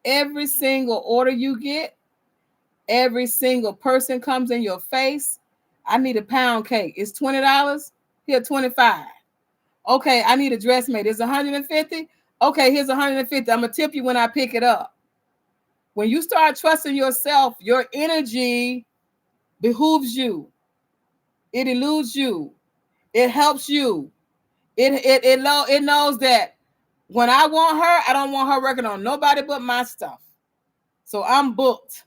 every single order you get, every single person comes in your face. I need a pound cake. It's $20. Here, 25. Okay, I need a dressmate. It's 150. Okay, here's 150. I'm gonna tip you when I pick it up. When you start trusting yourself, your energy behooves you. It eludes you. It helps you. It knows that when I want her, I don't want her working on nobody but my stuff. So I'm booked.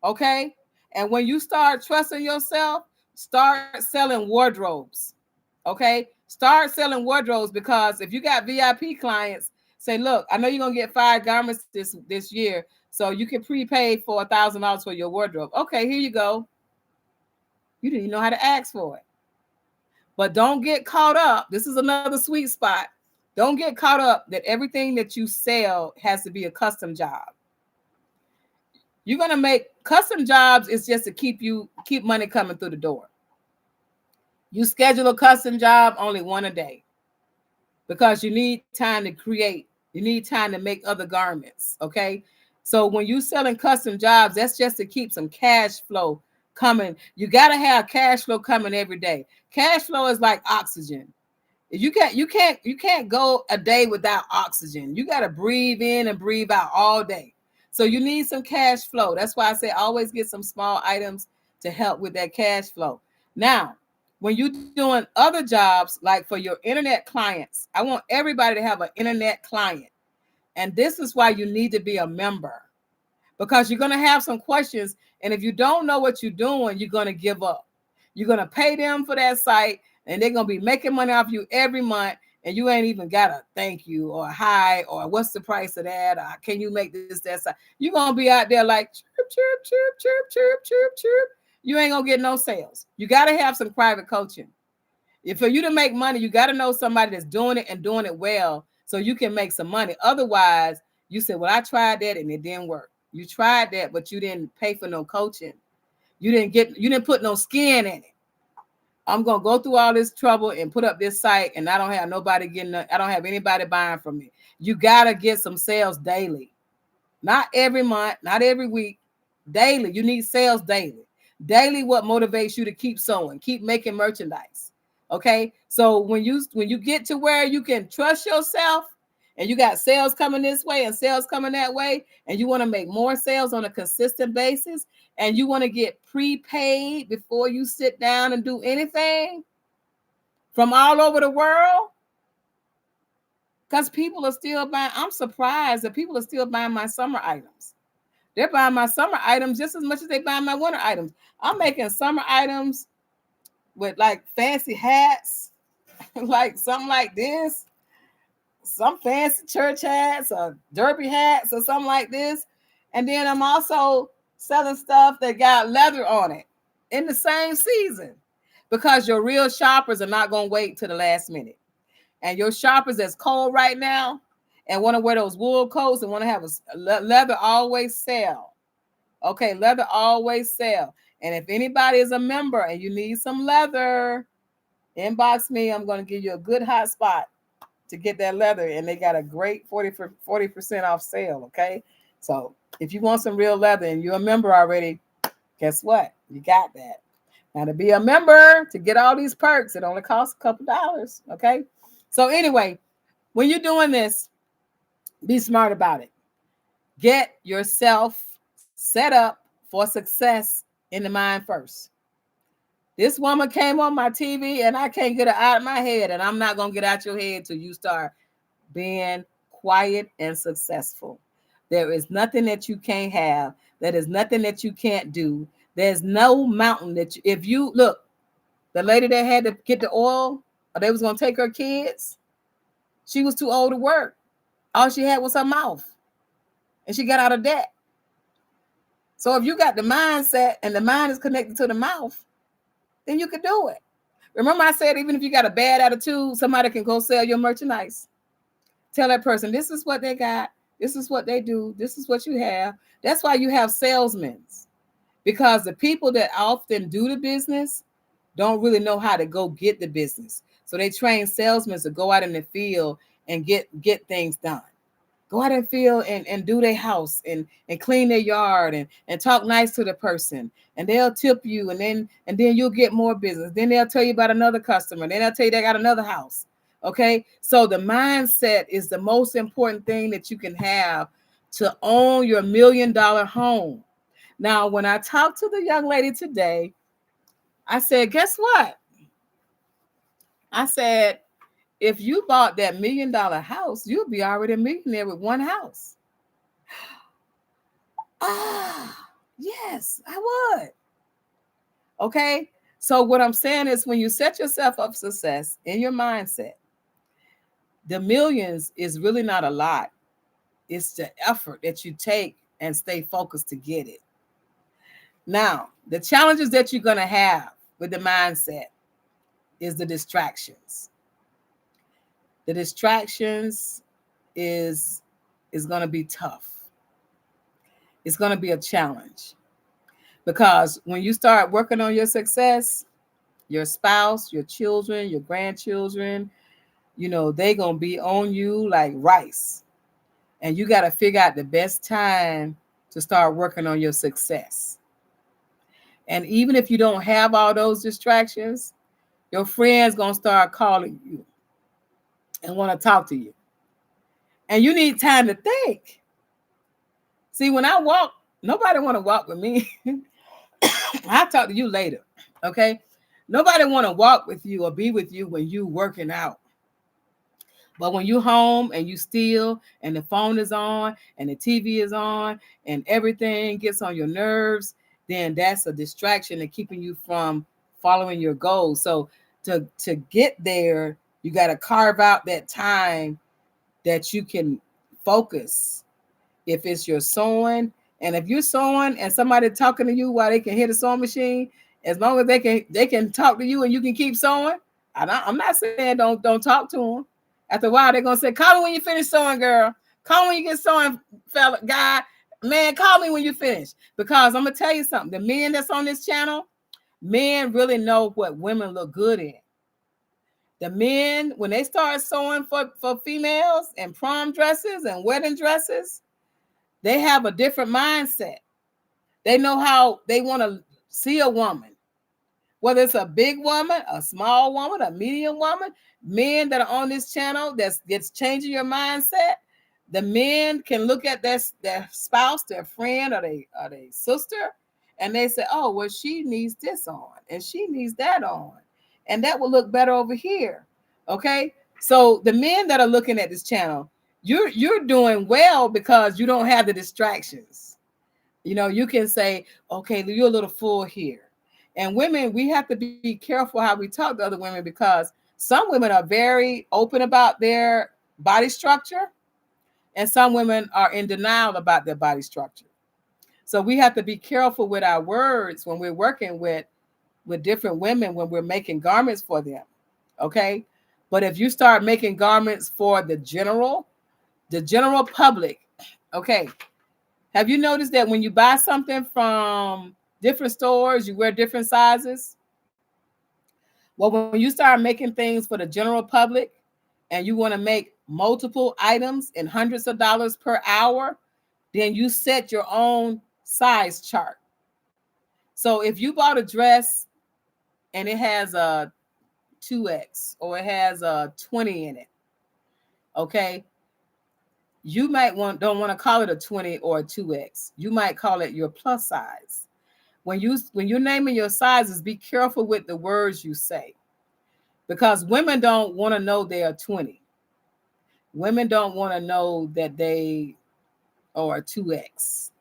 Okay? And when you start trusting yourself, start selling wardrobes. Okay? Start selling wardrobes because if you got VIP clients, say, look, I know you're gonna get 5 garments this year, so you can prepay for $1,000 for your wardrobe. Okay, here you go. You didn't even know how to ask for it. But don't get caught up. This is another sweet spot. Don't get caught up that everything that you sell has to be a custom job. You're going to make custom jobs is just to keep money coming through the door. You schedule a custom job only one a day because you need time to create. You need time to make other garments. Okay. So when you're selling custom jobs, that's just to keep some cash flow coming. You got to have cash flow coming every day. Cash flow is like oxygen. You can't go a day without oxygen. You got to breathe in and breathe out all day. So you need some cash flow. That's why I say always get some small items to help with that cash flow. Now, when you're doing other jobs, like for your internet clients, I want everybody to have an internet client. And this is why you need to be a member, because you're going to have some questions. And if you don't know what you're doing, you're going to give up. You're going to pay them for that site, and they're going to be making money off you every month. And you ain't even got a thank you or a hi or what's the price of that? Or can you make this, that side? You're going to be out there like chirp, chirp, chirp, chirp, chirp, chirp, chirp. You ain't going to get no sales. You got to have some private coaching. For you to make money, you got to know somebody that's doing it and doing it well so you can make some money. Otherwise, you say, well, I tried that and it didn't work. You tried that, but you didn't pay for no coaching. You didn't put no skin in it. I'm going to go through all this trouble and put up this site, and I don't have I don't have anybody buying from me. You got to get some sales daily. Not every month, not every week, daily. You need sales daily. Daily, what motivates you to keep sewing, keep making merchandise. Okay. So when you get to where you can trust yourself and you got sales coming this way and sales coming that way, and you want to make more sales on a consistent basis, and you want to get prepaid before you sit down and do anything from all over the world, because people are still buying. I'm surprised that people are still buying my summer items. They're buying my summer items just as much as they buy my winter items. I'm making summer items with like fancy hats, like something like this, some fancy church hats or derby hats or something like this. And then I'm also selling stuff that got leather on it in the same season, because your real shoppers are not going to wait till the last minute. And your shoppers that's cold right now and want to wear those wool coats and want to have a leather, always sell. Okay, leather always sell. And if anybody is a member and you need some leather, inbox me. I'm going to give you a good hot spot to get that leather. And they got a great 40% off sale. Okay, so if you want some real leather and you're a member already, guess what? You got that. Now, to be a member, to get all these perks, it only costs a couple dollars. Okay, so anyway, when you're doing this, be smart about it. Get yourself set up for success in the mind first. This woman came on my TV and I can't get her out of my head, and I'm not going to get out your head till you start being quiet and successful. There is nothing that you can't have. There is nothing that you can't do. There's no mountain that you, if you look, the lady that had to get the oil, or they was going to take her kids, she was too old to work. All she had was her mouth, and she got out of debt. So if you got the mindset and the mind is connected to the mouth, then you can do it. Remember I said, even if you got a bad attitude, somebody can go sell your merchandise. Tell that person, this is what they got. This is what they do. This is what you have. That's why you have salesmen, because the people that often do the business don't really know how to go get the business. So they train salesmen to go out in the field and get things done. Go out and field and do their house and clean their yard and talk nice to the person. And they'll tip you, and then you'll get more business. Then they'll tell you about another customer. Then they'll tell you they got another house. Okay. So the mindset is the most important thing that you can have to own your $1 million home. Now, when I talked to the young lady today, I said, guess what? I said, if you bought that $1 million house, you'll be already a millionaire with one house. Yes, I would. Okay. So what I'm saying is, when you set yourself up for success in your mindset, the millions is really not a lot. It's the effort that you take and stay focused to get it. Now, the challenges that you're going to have with the mindset is the distractions. The distractions is going to be tough. It's going to be a challenge, because when you start working on your success, your spouse, your children, your grandchildren, they're going to be on you like rice. And you got to figure out the best time to start working on your success. And even if you don't have all those distractions, your friends going to start calling you and want to talk to you. And you need time to think. See, when I walk, nobody want to walk with me. I'll talk to you later. Okay. Nobody want to walk with you or be with you when you working out. But when you home and you still, and the phone is on and the TV is on and everything gets on your nerves, then that's a distraction and keeping you from following your goals. So to get there, you got to carve out that time that you can focus. If it's your sewing, and if you're sewing and somebody talking to you while they can hit a sewing machine, as long as they can talk to you and you can keep sewing, I'm not saying don't talk to them. After a while, they're gonna say, "Call me when you finish sewing, girl. Call me when you get sewing, fella, guy, man. Call me when you finish." Because I'm gonna tell you something. The men that's on this channel, men really know what women look good in. The men, when they start sewing for females and prom dresses and wedding dresses, they have a different mindset. They know how they want to see a woman, whether it's a big woman, a small woman, a medium woman. Men that are on this channel that's changing your mindset. The men can look at their spouse, their friend, or their sister, and they say, "Oh, well, she needs this on, and she needs that on, and that will look better over here." Okay, so the men that are looking at this channel, you're doing well because you don't have the distractions. You can say, "Okay, you're a little full here." And women, we have to be careful how we talk to other women, because some women are very open about their body structure, and some women are in denial about their body structure. So we have to be careful with our words when we're working with different women, when we're making garments for them. Okay. But if you start making garments for the general public, okay. Have you noticed that when you buy something from different stores, you wear different sizes? Well, when you start making things for the general public and you want to make multiple items and hundreds of dollars per hour, then you set your own size chart. So if you bought a dress and it has a 2X or it has a 20 in it, okay, you might don't want to call it a 20 or a 2X. You might call it your plus size. When you're naming your sizes, be careful with the words you say, because women don't want to know they are 20. Women don't want to know that they are a 2X.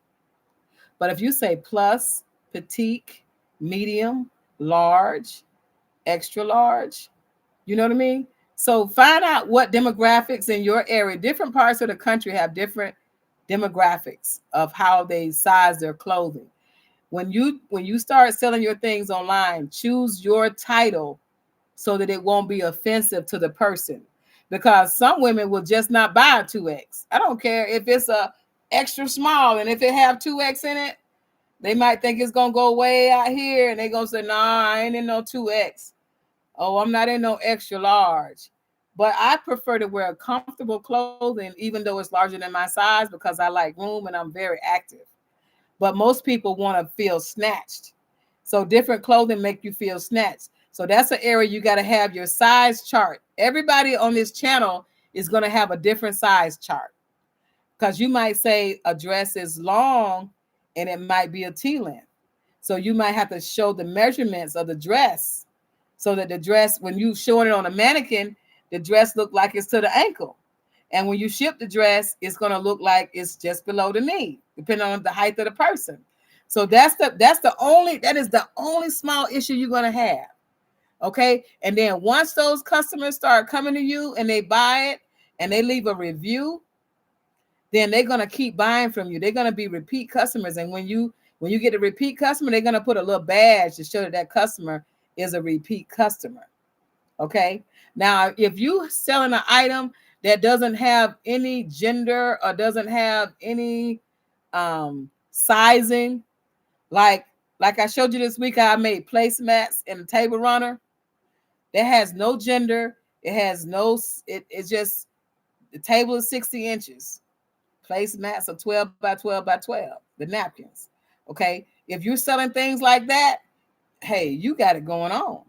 But if you say plus, petite, medium, large, extra large, you know what I mean? So find out what demographics in your area. Different parts of the country have different demographics of how they size their clothing. When you start selling your things online, choose your title so that it won't be offensive to the person. Because some women will just not buy a 2X. I don't care if it's a extra small, and if it have 2X in it, they might think it's gonna go way out here, and they gonna say, "Nah, I ain't in no 2X. Oh, I'm not in no extra large." But I prefer to wear comfortable clothing, even though it's larger than my size, because I like room and I'm very active. But most people want to feel snatched. So different clothing make you feel snatched. So that's an area you got to have your size chart. Everybody on this channel is going to have a different size chart, because you might say a dress is long and it might be a T length. So you might have to show the measurements of the dress so that the dress, when you showing it on a mannequin, the dress look like it's to the ankle. And when you ship the dress, it's going to look like it's just below the knee, depending on the height of the person. So that is the only small issue you're going to have. Okay. And then once those customers start coming to you and they buy it and they leave a review, then they're going to keep buying from you. They're going to be repeat customers. And when you get a repeat customer, they're going to put a little badge to show that that customer is a repeat customer. Okay. Now, if you selling an item that doesn't have any gender or doesn't have any sizing, like I showed you this week, I made placemats and a table runner that has no gender. It has no, it's just, the table is 60 inches. Placemats are 12 by 12 by 12, the napkins. Okay. If you're selling things like that, hey, you got it going on.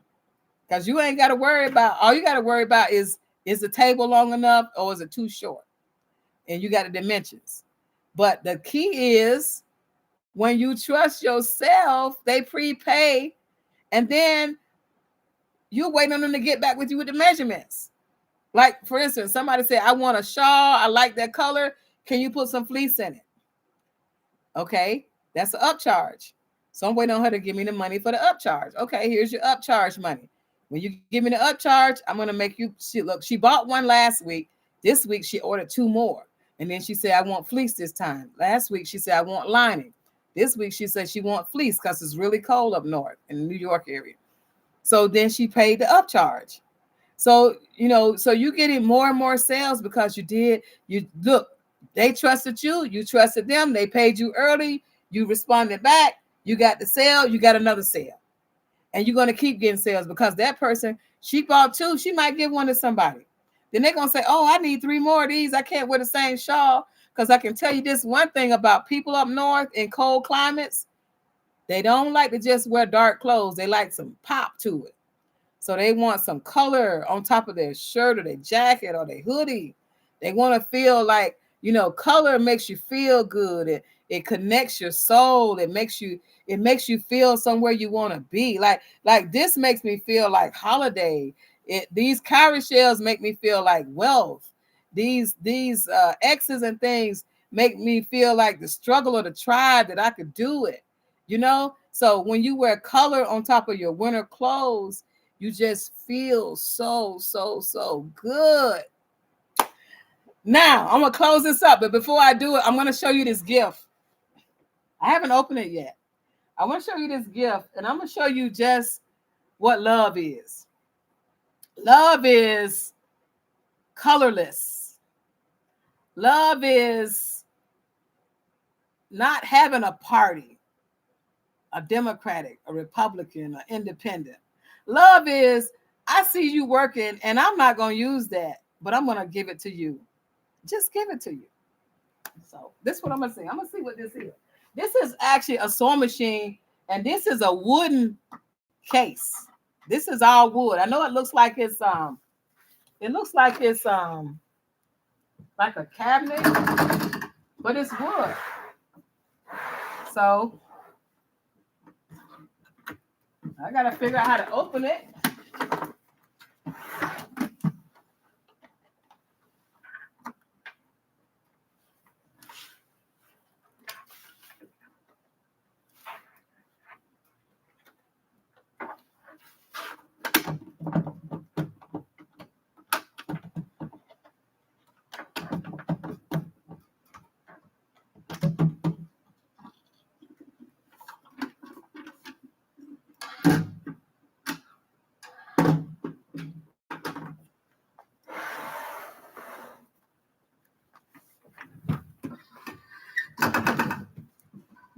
Because you ain't got to worry about, all you got to worry about is the table long enough or is it too short? And you got the dimensions. But the key is when you trust yourself, they prepay, and then you're waiting on them to get back with you with the measurements. Like, for instance, somebody said, I want a shawl. I like that color. Can you put some fleece in it? Okay, that's an upcharge. So I'm waiting on her to give me the money for the upcharge. Okay, here's your upcharge money. When you give me the upcharge, I'm going to make you, she bought one last week. This week, she ordered 2 more. And then she said, I want fleece this time. Last week, she said, I want lining. This week, she said she want fleece because it's really cold up north in the New York area. So then she paid the upcharge. So, so you getting more and more sales because they trusted you. You trusted them. They paid you early. You responded back. You got the sale. You got another sale. And you're going to keep getting sales because that person, she bought 2. She might give one to somebody. Then they're going to say, oh, I need 3 more of these. I can't wear the same shawl. Because I can tell you this one thing about people up north in cold climates. They don't like to just wear dark clothes. They like some pop to it. So they want some color on top of their shirt or their jacket or their hoodie. They want to feel like, color makes you feel good. It connects your soul. It makes you feel somewhere you want to be. Like this makes me feel like holiday. These cowrie shells make me feel like wealth. These X's and things make me feel like the struggle of the tribe that I could do it. So when you wear color on top of your winter clothes, you just feel so, so, so good. Now, I'm going to close this up, but before I do it, I'm going to show you this gift. I haven't opened it yet. I want to show you this gift, and I'm going to show you just what love is. Love is colorless. Love is not having a party, a Democratic, a Republican, an independent. Love is, I see you working, and I'm not going to use that, but I'm going to give it to you. Just give it to you. So this is what I'm going to see. I'm going to see what this is. This is actually a sewing machine, and this is a wooden case. This is all wood. I know it looks like it's like a cabinet, but it's wood. So I gotta figure out how to open it.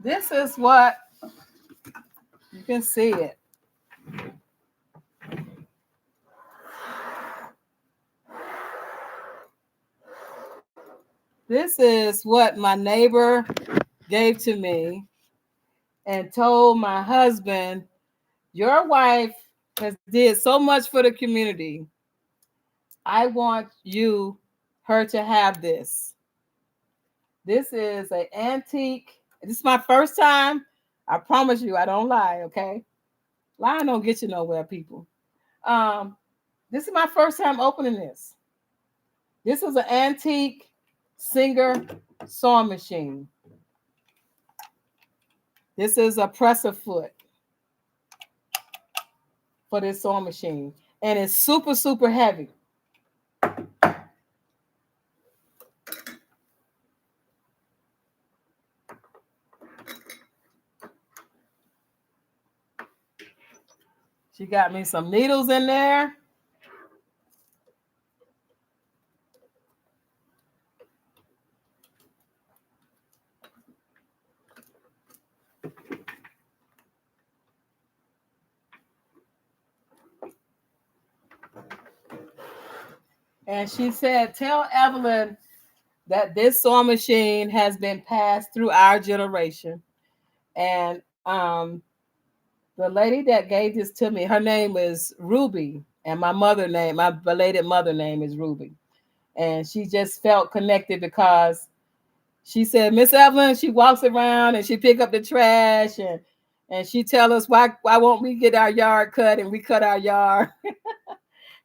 This is what you can see it. This is what my neighbor gave to me and told my husband, your wife has did so much for the community. I want her to have this. This is an antique. This is my first time. I promise you, I don't lie, okay? Lying don't get you nowhere, people. This is my first time opening this. This is an antique Singer sewing machine. This is a presser foot for this sewing machine. And it's super, super heavy. She got me some needles in there. And she said, tell Evelyn that this sewing machine has been passed through our generation. And the lady that gave this to me, her name is Ruby. And my belated mother name is Ruby. And she just felt connected because she said, Miss Evelyn, she walks around and she pick up the trash and she tell us why won't we get our yard cut, and we cut our yard.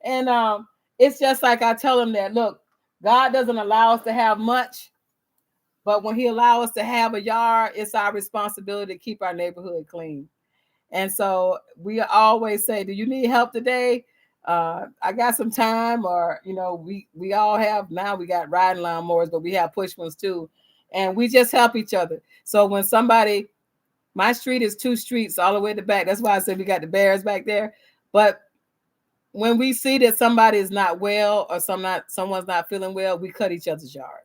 And it's just like I tell them that, look, God doesn't allow us to have much, but when he allows us to have a yard, it's our responsibility to keep our neighborhood clean. And so we always say, do you need help today? I got some time, or, we all have, now we got riding lawnmowers, but we have push ones too. And we just help each other. So when my street is 2 streets all the way to the back. That's why I said we got the bears back there. But when we see that somebody is not well or someone's not feeling well, we cut each other's yard.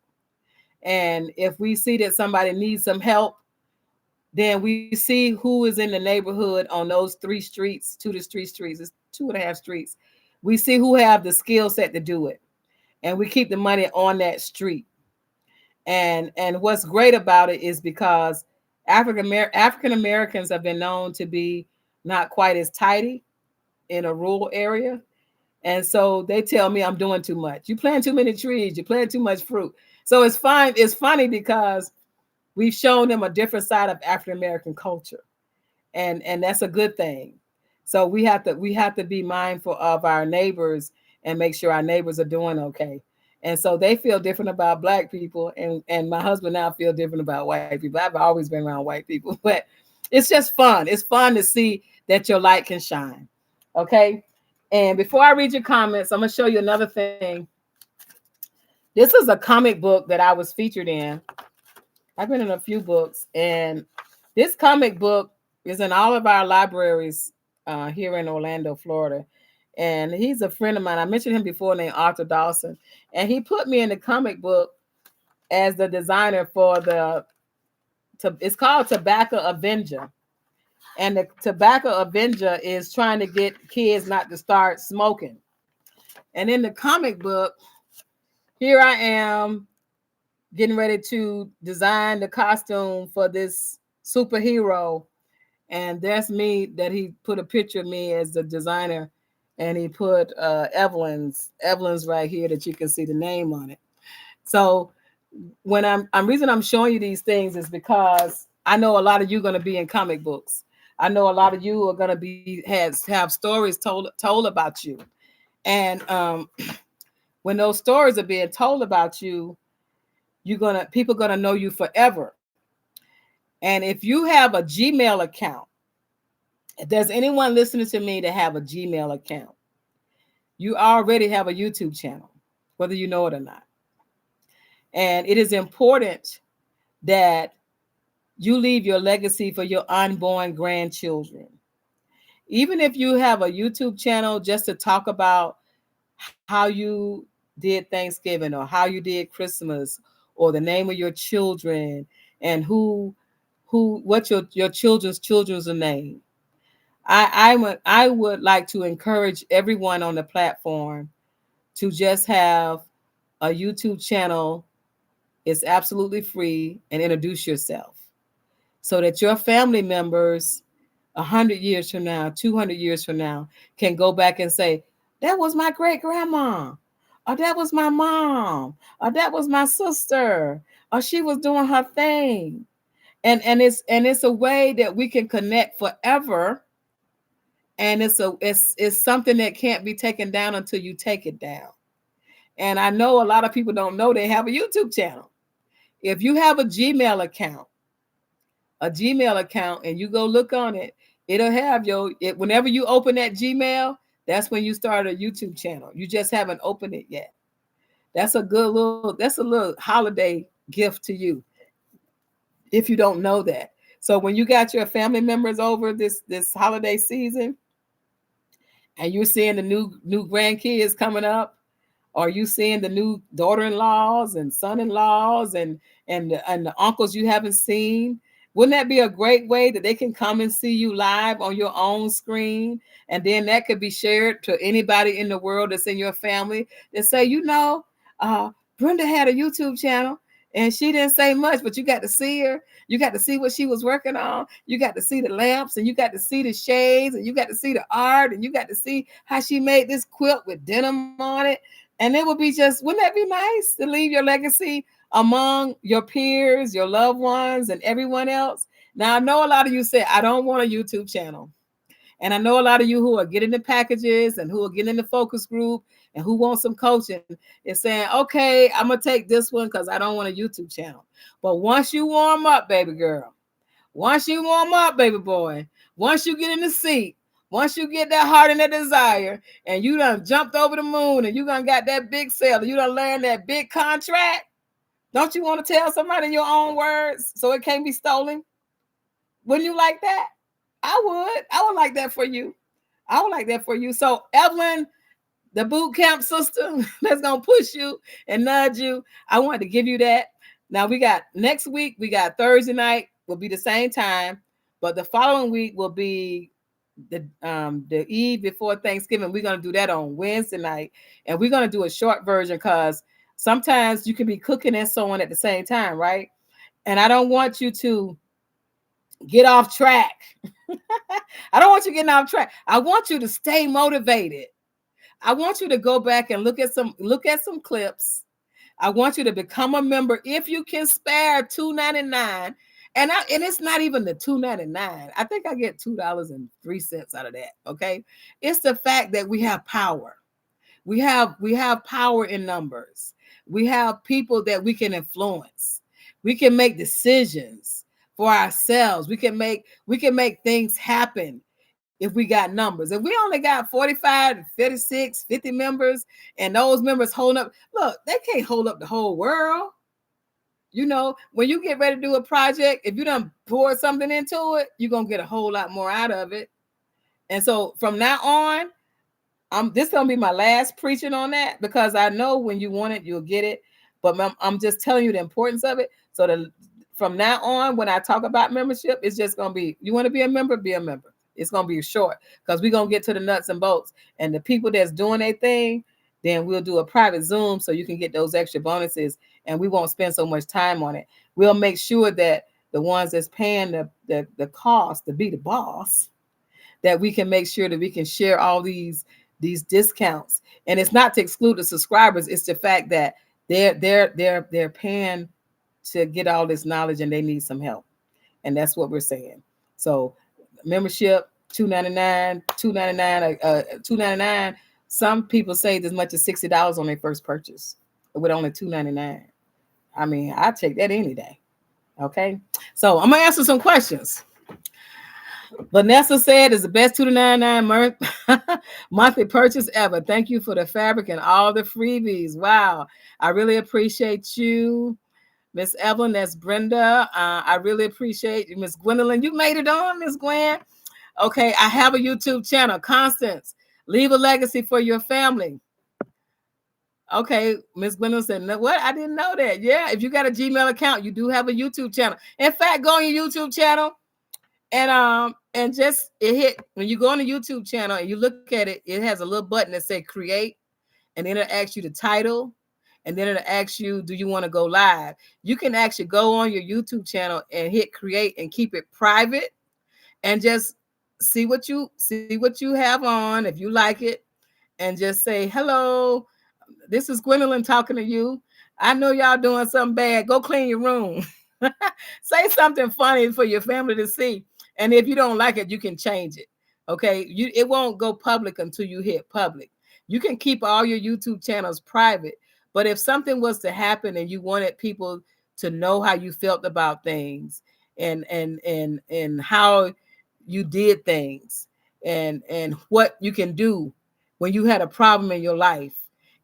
And if we see that somebody needs some help, then we see who is in the neighborhood on those 3 streets, 2 to 3 streets, it's 2.5 streets. We see who have the skill set to do it. And we keep the money on that street. And what's great about it is because African Americans have been known to be not quite as tidy in a rural area. And so they tell me I'm doing too much. You plant too many trees, you plant too much fruit. So it's fine. It's funny because we've shown them a different side of African American culture. And that's a good thing. So we have to be mindful of our neighbors and make sure our neighbors are doing okay. And so they feel different about Black people, and my husband now feel different about white people. I've always been around white people, but it's just fun. It's fun to see that your light can shine. Okay. And before I read your comments, I'm going to show you another thing This is a comic book that I was featured in. I've been in a few books, and this comic book is in all of our libraries here in Orlando, Florida. And he's a friend of mine. I mentioned him before, named Arthur Dawson, and he put me in the comic book as the designer for it's called Tobacco Avenger. And the Tobacco Avenger is trying to get kids not to start smoking. And in the comic book, here I am getting ready to design the costume for this superhero. And that's me, that he put a picture of me as the designer. And he put Evelyn's right here that you can see the name on it. So when I'm reason I'm showing you these things is because I know a lot of you are going to be in comic books. I know a lot of you are going to be have stories told about you. And when those stories are being told about you, people gonna know you forever. And if you have a Gmail account, if there's anyone listening to me that have a Gmail account, you already have a YouTube channel, whether you know it or not. And it is important that you leave your legacy for your unborn grandchildren. Even if you have a YouTube channel just to talk about how you did Thanksgiving or how you did Christmas or the name of your children and what your children's name. I would like to encourage everyone on the platform to just have a YouTube channel. It's absolutely free, and introduce yourself so that your family members 100 years from now, 200 years from now can go back and say, that was my great grandma, or that was my mom, or that was my sister, or she was doing her thing. And it's a way that we can connect forever. And it's something that can't be taken down until you take it down. And I know a lot of people don't know they have a YouTube channel. If you have a Gmail account, and you go look on it, it'll have whenever you open that Gmail, that's when you start a YouTube channel. You just haven't opened it yet. That's a little holiday gift to you if you don't know that. So when you got your family members over this holiday season and you're seeing the new grandkids coming up, or you seeing the new daughter-in-laws and son-in-laws and the uncles you haven't seen, wouldn't that be a great way that they can come and see you live on your own screen? And then that could be shared to anybody in the world that's in your family that say, Brenda had a YouTube channel and she didn't say much, but you got to see her. You got to see what she was working on. You got to see the lamps, and you got to see the shades, and you got to see the art, and you got to see how she made this quilt with denim on it. And it would be wouldn't that be nice to leave your legacy among your peers, your loved ones, and everyone else? Now, I know a lot of you say, I don't want a YouTube channel. And I know a lot of you who are getting the packages and who are getting the focus group and who want some coaching is saying, okay, I'm going to take this one because I don't want a YouTube channel. But once you warm up, baby girl, once you warm up, baby boy, once you get in the seat, once you get that heart and that desire, and you done jumped over the moon, and you done got that big sale, and you done learned that big contract, don't you want to tell somebody in your own words so it can't be stolen? Wouldn't you like that? I would like that for you. I would like that for you. So Evelyn, the boot camp sister that's going to push you and nudge you, I wanted to give you that. Now next week, we got Thursday night will be the same time, but the following week will be the eve before Thanksgiving. We're going to do that on Wednesday night, and we're going to do a short version because sometimes you can be cooking and sewing at the same time, right? And I don't want you to get off track. I don't want you getting off track. I want you to stay motivated. I want you to go back and look at some clips. I want you to become a member if you can spare $2.99. And it's not even the $2.99. I think I get $2.03 out of that. Okay. It's the fact that we have power. We have power in numbers. We have people that we can influence. We can make decisions for ourselves. We can make things happen if we got numbers. If we only got 45, 36, 50 members, and those members hold up, look, they can't hold up the whole world. You know, when you get ready to do a project, if you done pour something into it, you're going to get a whole lot more out of it. And so from now on, this gonna be my last preaching on that, because I know when you want it, you'll get it. But I'm just telling you the importance of it. So from now on, when I talk about membership, it's just gonna be, you want to be a member, be a member. It's gonna be short, because we're gonna get to the nuts and bolts. And the people that's doing their thing, then we'll do a private Zoom so you can get those extra bonuses, and we won't spend so much time on it. We'll make sure that the ones that's paying the cost to be the boss, that we can make sure that we can share all these discounts. And it's not to exclude the subscribers, it's the fact that they're paying to get all this knowledge, and they need some help. And that's what we're saying. So membership, $2.99, $2.99. Some people saved as much as $60 on their first purchase with only $2.99. I mean, I take that any day. Okay, so I'm gonna answer some questions. Vanessa said it's the best $2.99 monthly purchase ever. Thank you for the fabric and all the freebies. Wow, I really appreciate you. Miss Evelyn, that's Brenda. I really appreciate you. Miss Gwendolyn, you made it on, Miss Gwen. Okay, I have a YouTube channel. Constance, leave a legacy for your family. Okay, Miss Gwendolyn said, no, what? I didn't know that. Yeah, if you got a Gmail account, you do have a YouTube channel. In fact, go on your YouTube channel, and just it hit, when you go on the YouTube channel and you look at it, it has a little button that say create, and then it'll ask you the title, and then it'll ask you, do you want to go live? You can actually go on your YouTube channel and hit create and keep it private, and just see what you have on, if you like it, and just say, hello, this is Gwendolyn talking to you. I know y'all doing something bad. Go clean your room. Say something funny for your family to see. And if you don't like it, you can change it. Okay. It won't go public until you hit public. You can keep all your YouTube channels private. But if something was to happen and you wanted people to know how you felt about things, and how you did things, and what you can do when you had a problem in your life,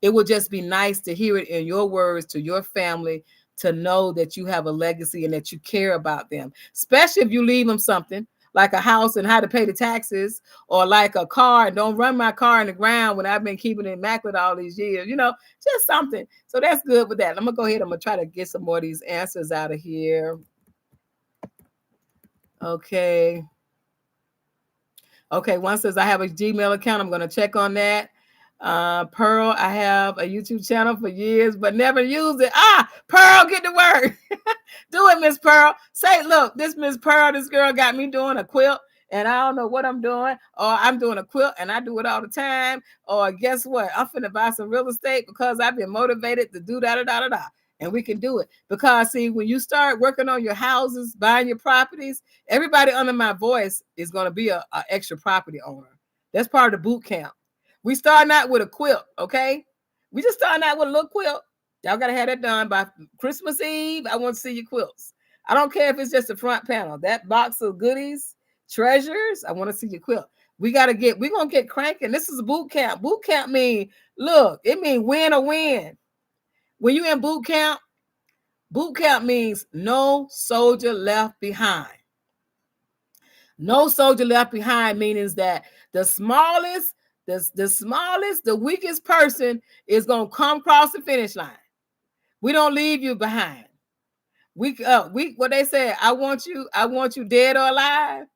it would just be nice to hear it in your words to your family, to know that you have a legacy and that you care about them, especially if you leave them something like a house and how to pay the taxes, or like a car, and don't run my car in the ground when I've been keeping it immaculate all these years, just something. So that's good with that. I'm gonna go ahead. I'm gonna try to get some more of these answers out of here. Okay. One says I have a Gmail account. I'm gonna check on that. Pearl, I have a YouTube channel for years, but never used it. Pearl, get to work. Do it, Miss Pearl. Say, look, this Miss Pearl, this girl got me doing a quilt, and I don't know what I'm doing, or I'm doing a quilt and I do it all the time, or guess what? I'm finna buy some real estate because I've been motivated to do da. And we can do it because, see, when you start working on your houses, buying your properties, everybody under my voice is going to be a extra property owner. That's part of the boot camp. We starting out with a quilt, okay? We just starting out with a little quilt. Y'all got to have that done by Christmas Eve. I want to see your quilts. I don't care if it's just the front panel. That box of goodies, treasures, I want to see your quilt. We're going to get cranking. This is a boot camp. Boot camp mean, look, it means win or win. When you're in boot camp means no soldier left behind. No soldier left behind means that the smallest, the weakest person is going to come across the finish line. We don't leave you behind. What they say, I want you dead or alive.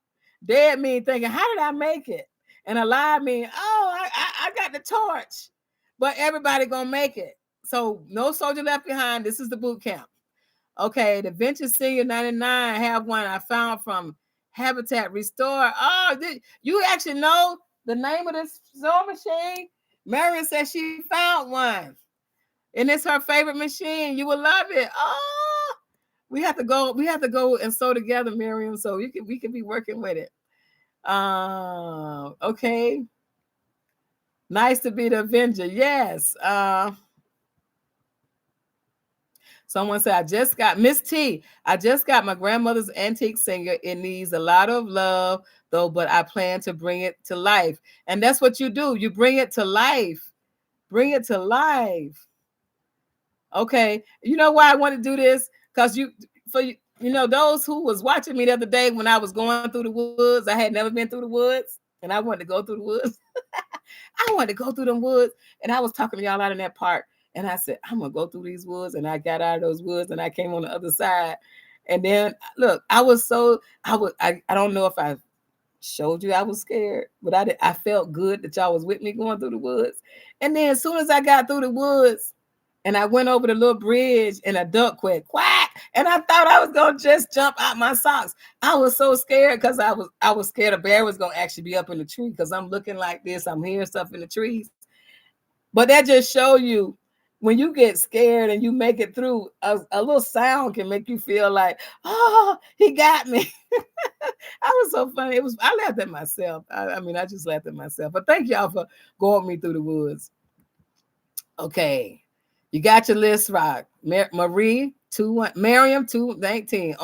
Dead mean thinking, how did I make it? And alive mean, I got the torch. But everybody gonna make it. So no soldier left behind. This is the boot camp. Okay, the Venture Senior 99 have one I found from Habitat Restore. Oh, you actually know the name of this sewing machine? Marion said she found one. And it's her favorite machine. You will love it. Oh, we have to go and sew together, Miriam, so we can be working with it. Okay. Nice to be the Avenger. Yes. Someone said, I just got Miss T. I just got my grandmother's antique singer. It needs a lot of love, though, but I plan to bring it to life. And that's what you do. You bring it to life. Bring it to life. Okay. You know why I want to do this? Because those who was watching me the other day when I was going through the woods, I had never been through the woods, and I wanted to go through the woods. I wanted to go through them woods, and I was talking to y'all out in that park. And I said, I'm gonna go through these woods. And I got out of those woods and I came on the other side. And then look, I don't know if I showed you I was scared, but I felt good that y'all was with me going through the woods. And then as soon as I got through the woods and I went over the little bridge and a duck went quack, and I thought I was gonna just jump out my socks. I was so scared because I was scared a bear was gonna actually be up in the tree because I'm looking like this, I'm hearing stuff in the trees. But that just show you when you get scared and you make it through, a little sound can make you feel like, oh, he got me. I was so funny. I laughed at myself. I just laughed at myself. But thank y'all for going me through the woods. Okay. You got your list, Rock. Marie, Miriam 219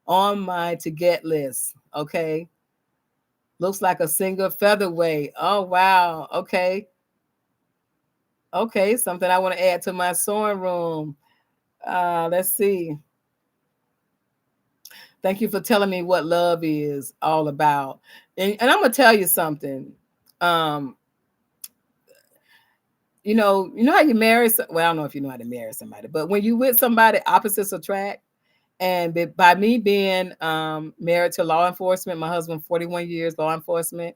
on my to get list. Okay. Looks like a single featherweight. Oh, wow. Okay. Okay, something I want to add to my sewing room. Let's see. Thank you for telling me what love is all about. And I'm going to tell you something. You know how you marry? Well, I don't know if you know how to marry somebody, but when you with somebody, opposites attract. And by me being married to law enforcement, my husband, 41 years law enforcement,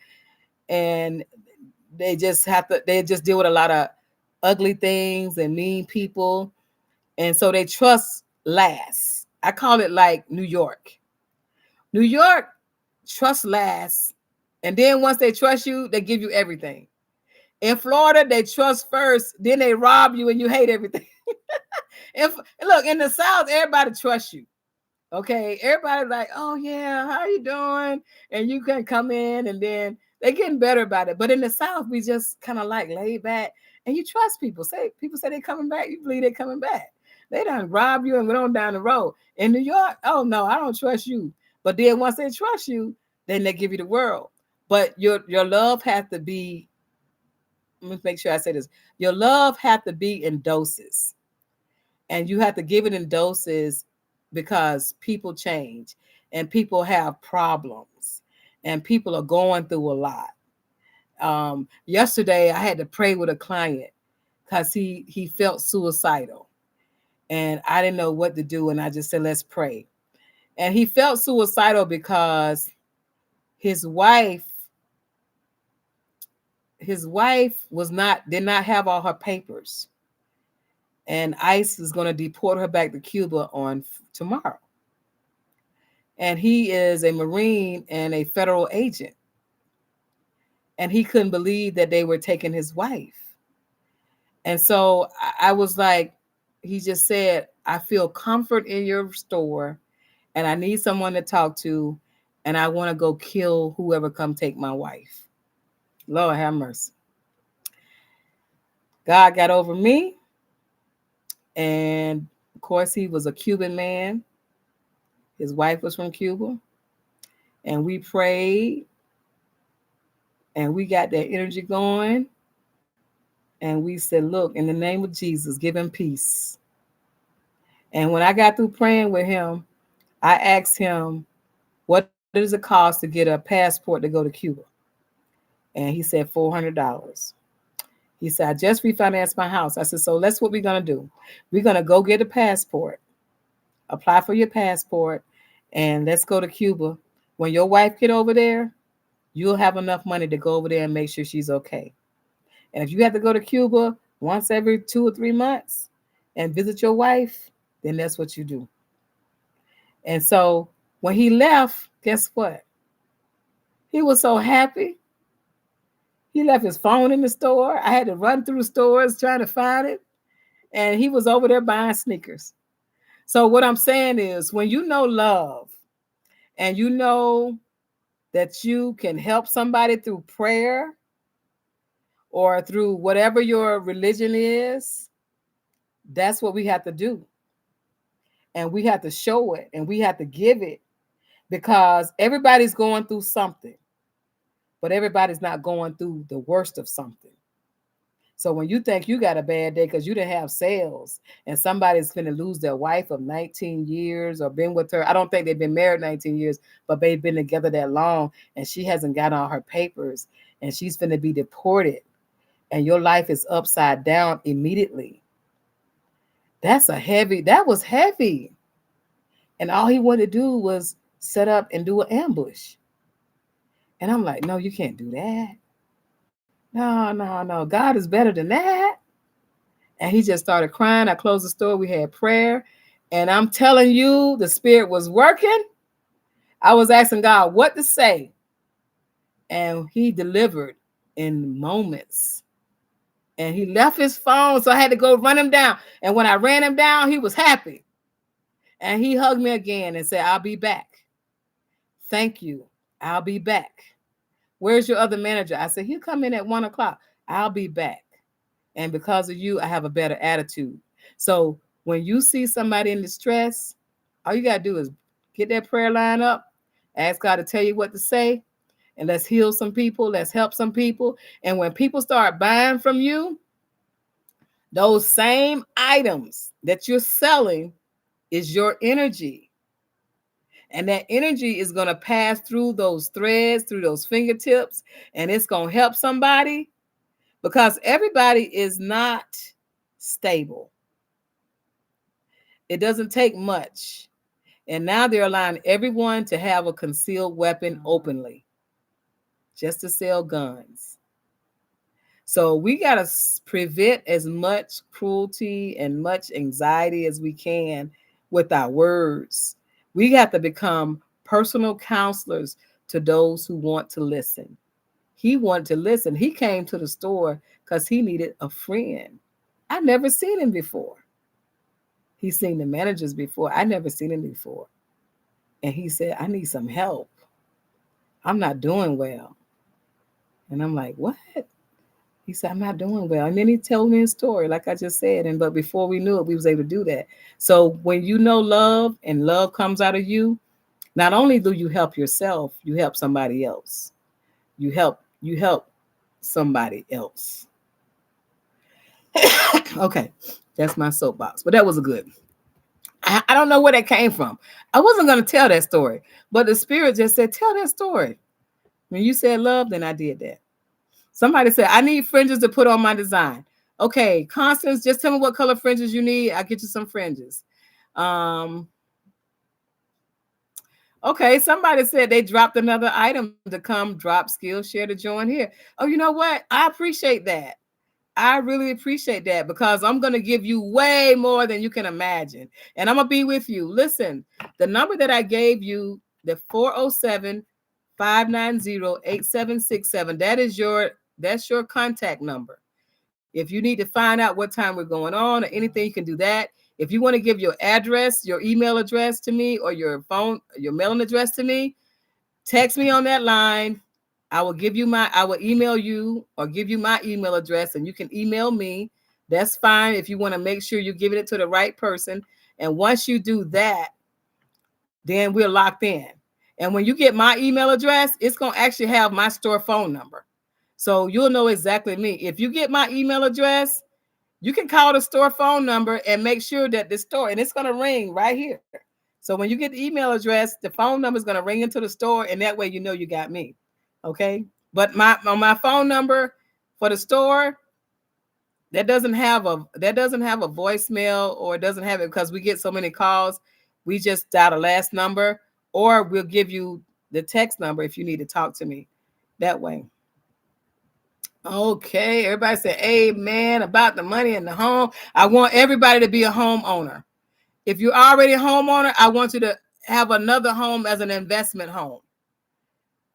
and they just deal with a lot of ugly things and mean people. And so they trust last. I call it like New York. New York, trust last. And then once they trust you, they give you everything. In Florida, they trust first, then they rob you and you hate everything. Look, in the South, everybody trusts you. Okay, everybody's like, oh yeah, how you doing? And you can come in, and then they're getting better about it. But in the South, we just kind of like laid back, and you trust people. People say they're coming back, you believe they're coming back. They done rob you and went on down the road. In New York, oh no, I don't trust you. But then once they trust you, then they give you the world. But your love has to be, let me make sure I say this. Your love has to be in doses. And you have to give it in doses because people change and people have problems and people are going through a lot. Yesterday, I had to pray with a client because he felt suicidal. And I didn't know what to do. And I just said, let's pray. And he felt suicidal because his wife did not have all her papers. And ICE is going to deport her back to Cuba on tomorrow. And he is a Marine and a federal agent. And he couldn't believe that they were taking his wife. And so I was like, he just said, I feel comfort in your store and I need someone to talk to. And I want to go kill whoever come take my wife. Lord have mercy. God got over me. And of course, he was a Cuban man. His wife was from Cuba. And we prayed. And we got that energy going. And we said, look, in the name of Jesus, give him peace. And when I got through praying with him, I asked him, what does it cost to get a passport to go to Cuba? And he said, $400. He said, I just refinanced my house. I said, so that's what we're going to do. We're going to go get a passport, apply for your passport, and let's go to Cuba. When your wife get over there, you'll have enough money to go over there and make sure she's okay. And if you have to go to Cuba once every 2 or 3 months and visit your wife, then that's what you do. And so when he left, guess what? He was so happy. He left his phone in the store. I had to run through the stores trying to find it. And he was over there buying sneakers. So what I'm saying is when you know love and you know that you can help somebody through prayer or through whatever your religion is, That's what we have to do. And we have to show it and we have to give it, because everybody's going through something, but everybody's not going through the worst of something. So when you think you got a bad day because you didn't have sales and somebody's going to lose their wife of 19 years or been with her, I don't think they've been married 19 years, but they've been together that long and she hasn't got all her papers and she's going to be deported and your life is upside down immediately. That was heavy. And all he wanted to do was set up and do an ambush. And I'm like, no, you can't do that. No. God is better than that. And he just started crying. I closed the store. We had prayer. And I'm telling you, the spirit was working. I was asking God what to say. And he delivered in moments. And he left his phone, so I had to go run him down. And when I ran him down, he was happy. And he hugged me again and said, I'll be back. Thank you. I'll be back. Where's your other manager? I said, he'll come in at 1:00. I'll be back. And because of you, I have a better attitude. So when you see somebody in distress, all you got to do is get that prayer line up, ask God to tell you what to say, and let's heal some people. Let's help some people. And when people start buying from you, those same items that you're selling is your energy. And that energy is going to pass through those threads, through those fingertips, and it's going to help somebody, because everybody is not stable. It doesn't take much. And now they're allowing everyone to have a concealed weapon openly, just to sell guns. So we got to prevent as much cruelty and much anxiety as we can with our words. We have to become personal counselors to those who want to listen. He wanted to listen. He came to the store because he needed a friend. I never seen him before. He's seen the managers before. I never seen him before. And he said, I need some help. I'm not doing well. And I'm like, what? He said, I'm not doing well. And then he told me his story, like I just said. But before we knew it, we was able to do that. So when you know love and love comes out of you, not only do you help yourself, you help somebody else. You help somebody else. Okay, that's my soapbox. But that was a good. I don't know where that came from. I wasn't going to tell that story, but the spirit just said, tell that story. When you said love, then I did that. Somebody said, I need fringes to put on my design. Okay, Constance, just tell me what color fringes you need. I'll get you some fringes. Okay, somebody said they dropped another item to come drop Skillshare to join here. Oh, you know what? I appreciate that. I really appreciate that, because I'm going to give you way more than you can imagine. And I'm going to be with you. Listen, the number that I gave you, the 407-590-8767, that's your contact number. If you need to find out what time we're going on or anything, you can do that. If you want to give your address, your email address to me, or your mailing address to me, text me on that line. I will email you or give you my email address, and you can email me. That's fine if you want to make sure you're giving it to the right person. And once you do that, then we're locked in. And when you get my email address, it's going to actually have my store phone number. So you'll know exactly me. If you get my email address, you can call the store phone number and make sure that the store, and it's going to ring right here. So when you get the email address, the phone number is going to ring into the store, and that way you know you got me. Okay, but my phone number for the store, that doesn't have a voicemail, or it doesn't have it because we get so many calls. We just dial the last number, or we'll give you the text number if you need to talk to me that way. Okay, everybody say amen about the money in the home. I want everybody to be a homeowner. If you're already a homeowner, I want you to have another home as an investment home.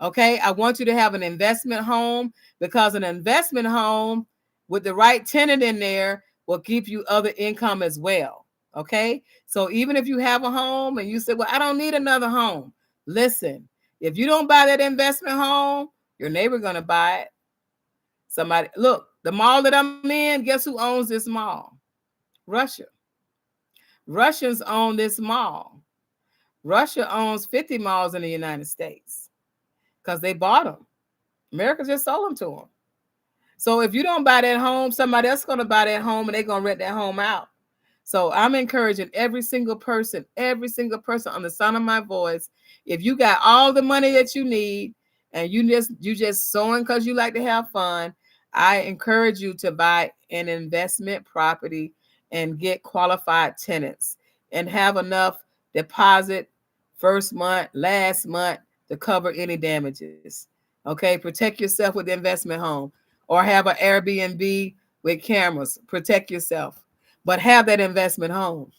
Okay, I want you to have an investment home, because an investment home with the right tenant in there will give you other income as well. Okay, so even if you have a home and you say, well, I don't need another home. Listen, if you don't buy that investment home, your neighbor's going to buy it. Somebody, look, the mall that I'm in, guess who owns this mall? Russia. Russians own this mall. Russia owns 50 malls in the United States because they bought them. America just sold them to them. So if you don't buy that home, somebody else is going to buy that home and they're going to rent that home out. So I'm encouraging every single person on the sound of my voice, if you got all the money that you need and you just sewing because you like to have fun, I encourage you to buy an investment property and get qualified tenants and have enough deposit first month, last month to cover any damages. Okay, protect yourself with the investment home or have an Airbnb with cameras. Protect yourself, but have that investment home.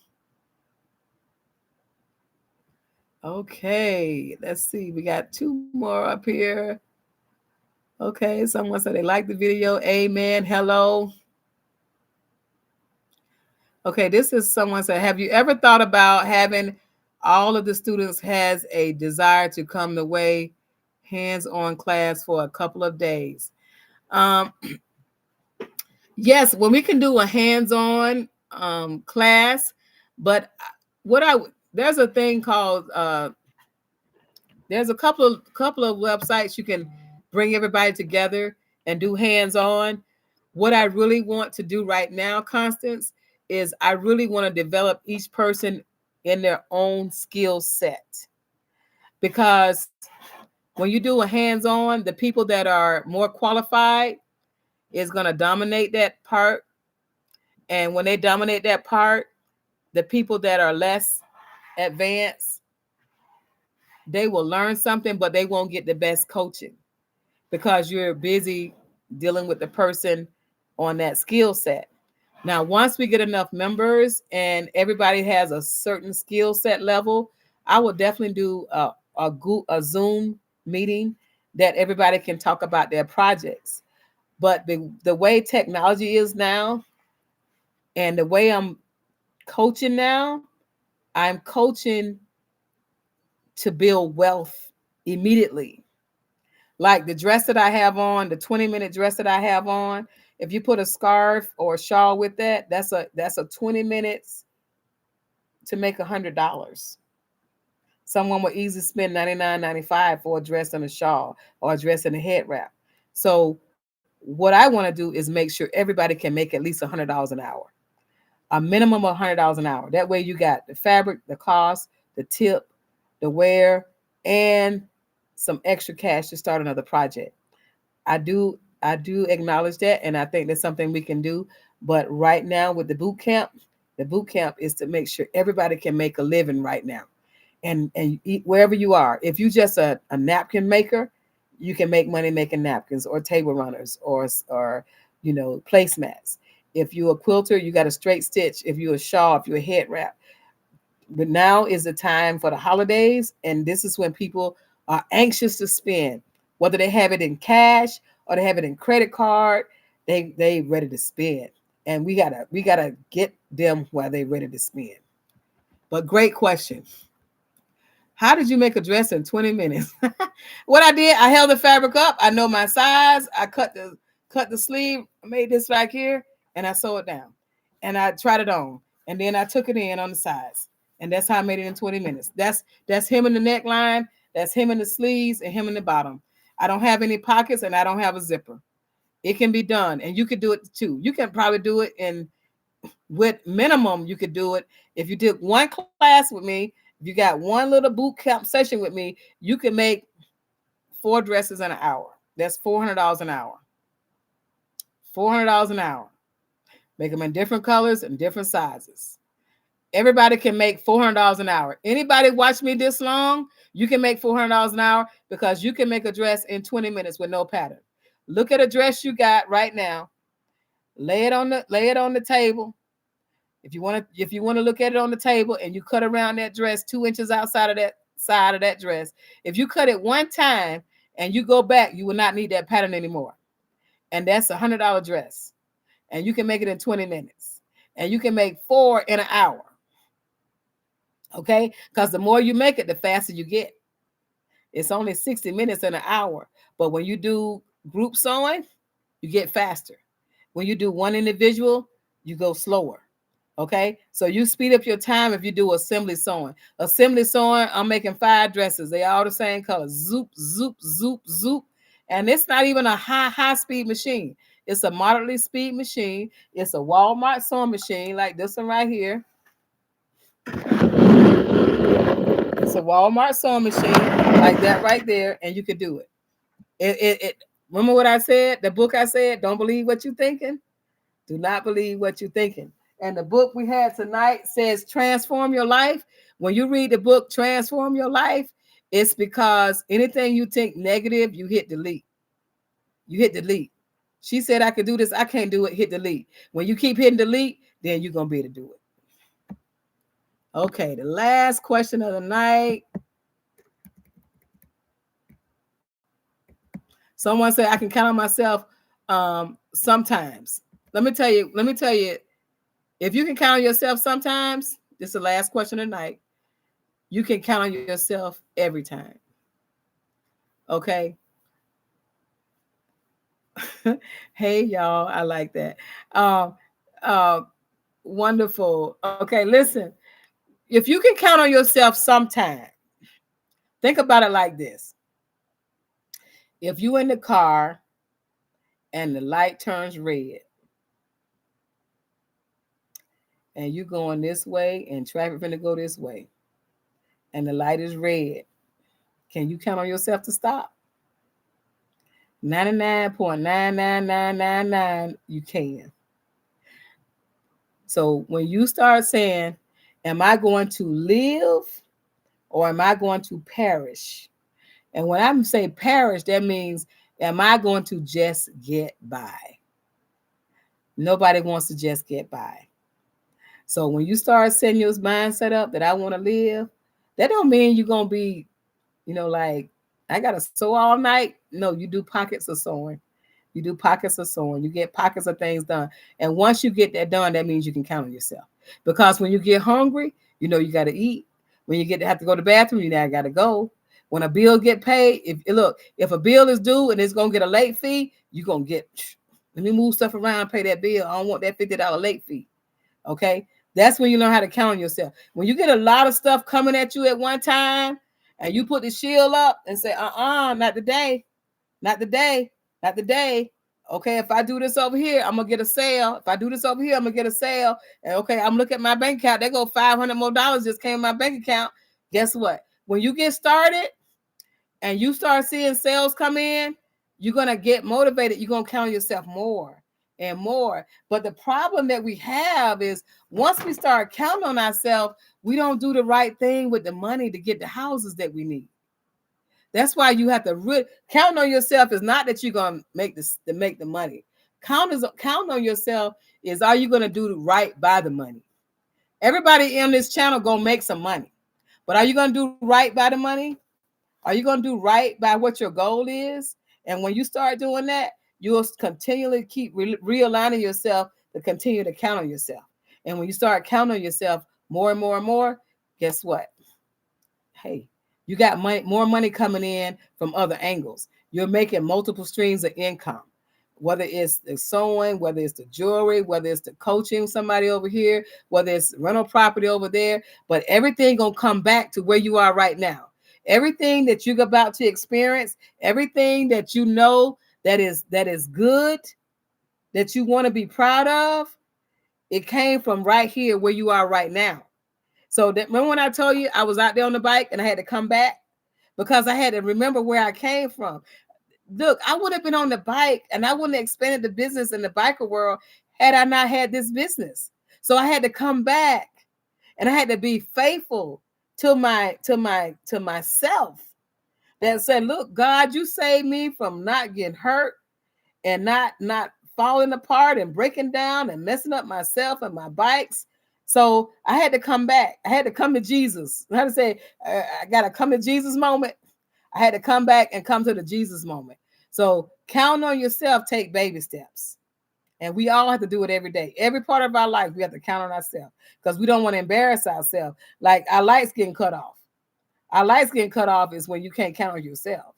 Okay, let's see. We got 2 more up here. Okay, someone said they like the video. Amen. Hello. Okay, this is someone said, have you ever thought about having all of the students has a desire to come the way hands-on class for a couple of days? Yes, when we can do a hands-on class, but there's a thing called there's a couple of websites you can bring everybody together and do hands-on. What I really want to do right now, Constance, is I really want to develop each person in their own skill set. Because when you do a hands-on, the people that are more qualified is going to dominate that part. And when they dominate that part, the people that are less advanced, they will learn something, but they won't get the best coaching because you're busy dealing with the person on that skill set. Now, once we get enough members and everybody has a certain skill set level, I will definitely do a Zoom meeting that everybody can talk about their projects. But the way technology is now and the way I'm coaching now, I'm coaching to build wealth immediately. Like the dress that I have on, the 20-minute dress that I have on, if you put a scarf or a shawl with that, that's a 20 minutes to make $100. Someone will easily spend $99.95 for a dress and a shawl or a dress and a head wrap. So what I want to do is make sure everybody can make at least $100 an hour, a minimum of $100 an hour. That way you got the fabric, the cost, the tip, the wear, and some extra cash to start another project. I do acknowledge that, and I think that's something we can do. But right now with the boot camp is to make sure everybody can make a living right now. And wherever you are, if you just a napkin maker, you can make money making napkins or table runners or placemats. If you're a quilter, you got a straight stitch. If you're a shawl, if you're a head wrap. But now is the time for the holidays, and this is when people are anxious to spend, whether they have it in cash or they have it in credit card. They ready to spend, and we gotta get them while they ready to spend. But great question. How did you make a dress in 20 minutes? What I did, I held the fabric up. I know my size. I cut the sleeve, made this right here, and I sewed it down. And I tried it on. And then I took it in on the sides. And that's how I made it in 20 minutes. That's him in the neckline, that's him in the sleeves, and him in the bottom. I don't have any pockets and I don't have a zipper. It can be done. And you could do it too. You can probably do it with minimum, you could do it. If you did one class with me, if you got one little boot camp session with me, you can make 4 dresses in an hour. That's $400 an hour. $400 an hour. Make them in different colors and different sizes. Everybody can make $400 an hour. Anybody watch me this long, you can make $400 an hour because you can make a dress in 20 minutes with no pattern. Look at a dress you got right now. Lay it on the table. If you want to look at it on the table and you cut around that dress 2 inches outside of that side of that dress, if you cut it one time and you go back, you will not need that pattern anymore. And that's $100 dress. And you can make it in 20 minutes. And you can make 4 in an hour. Okay? Because the more you make it, the faster you get. It's only 60 minutes in an hour. But when you do group sewing, you get faster. When you do one individual, you go slower. Okay, so you speed up your time if you do assembly sewing. Assembly sewing, I'm making 5 dresses. They all the same color. Zoop, zoop, zoop, zoop. And it's not even a high speed machine. It's a moderately speed machine. It's a Walmart sewing machine like this one right here. It's a Walmart sewing machine like that right there, and you can do it. Remember what I said? The book I said, don't believe what you're thinking. Do not believe what you're thinking. And the book we had tonight says transform your life. When you read the book Transform Your Life, it's because anything you think negative, you hit delete. You hit delete. She said, I could do this. I can't do it. Hit delete. When you keep hitting delete, then you're going to be able to do it. Okay, the last question of the night. Someone said, I can count on myself sometimes. Let me tell you, if you can count on yourself sometimes, this is the last question of the night. You can count on yourself every time. Okay. Hey, y'all. I like that. Wonderful. Okay, listen. If you can count on yourself sometime, think about it like this. If you're in the car and the light turns red, and you're going this way and traffic finna go this way, and the light is red, can you count on yourself to stop? 99.99999 you can. So when you start saying, am I going to live or am I going to perish? And when I say perish, that means, am I going to just get by? Nobody wants to just get by. So when you start setting your mindset up that I want to live, that don't mean you're going to be, like, I got to sew all night. No, you do pockets of sewing. You do pockets of sewing. You get pockets of things done. And once you get that done, that means you can count on yourself. Because when you get hungry, you got to eat. When you have to go to the bathroom, you now got to go. When a bill get paid, if a bill is due and it's going to get a late fee, you're going to get, let me move stuff around, pay that bill. I don't want that $50 late fee. Okay? That's when you learn how to count on yourself. When you get a lot of stuff coming at you at one time and you put the shield up and say, not today, not today, not today. Okay, if I do this over here, I'm going to get a sale. If I do this over here, I'm going to get a sale. And okay, I'm looking at my bank account. There go $500 more just came in my bank account. Guess what? When you get started and you start seeing sales come in, you're going to get motivated. You're going to count yourself more and more. But the problem that we have is once we start counting on ourselves, we don't do the right thing with the money to get the houses that we need. That's why you have to count on yourself. Is not that you're going to make the money. Count on yourself is, are you going to do right by the money? Everybody in this channel going to make some money. But are you going to do right by the money? Are you going to do right by what your goal is? And when you start doing that, you'll continually keep realigning yourself to continue to count on yourself. And when you start counting on yourself more and more and more, guess what? Hey, you got more money coming in from other angles. You're making multiple streams of income, whether it's the sewing, whether it's the jewelry, whether it's the coaching somebody over here, whether it's rental property over there. But everything going to come back to where you are right now. Everything that you're about to experience, everything that you know that is good, that you want to be proud of, it came from right here where you are right now. So remember when I told you I was out there on the bike and I had to come back because I had to remember where I came from. Look, I would have been on the bike and I wouldn't have expanded the business in the biker world had I not had this business. So I had to come back and I had to be faithful to myself that said, look, God, you saved me from not getting hurt and not falling apart and breaking down and messing up myself and my bikes. So I had to come back. I had to come to Jesus. I had to say, I got to come to Jesus moment. I had to come back and come to the Jesus moment. So count on yourself, take baby steps. And we all have to do it every day. Every part of our life, we have to count on ourselves because we don't want to embarrass ourselves. Like our lights getting cut off. Our lights getting cut off is when you can't count on yourself.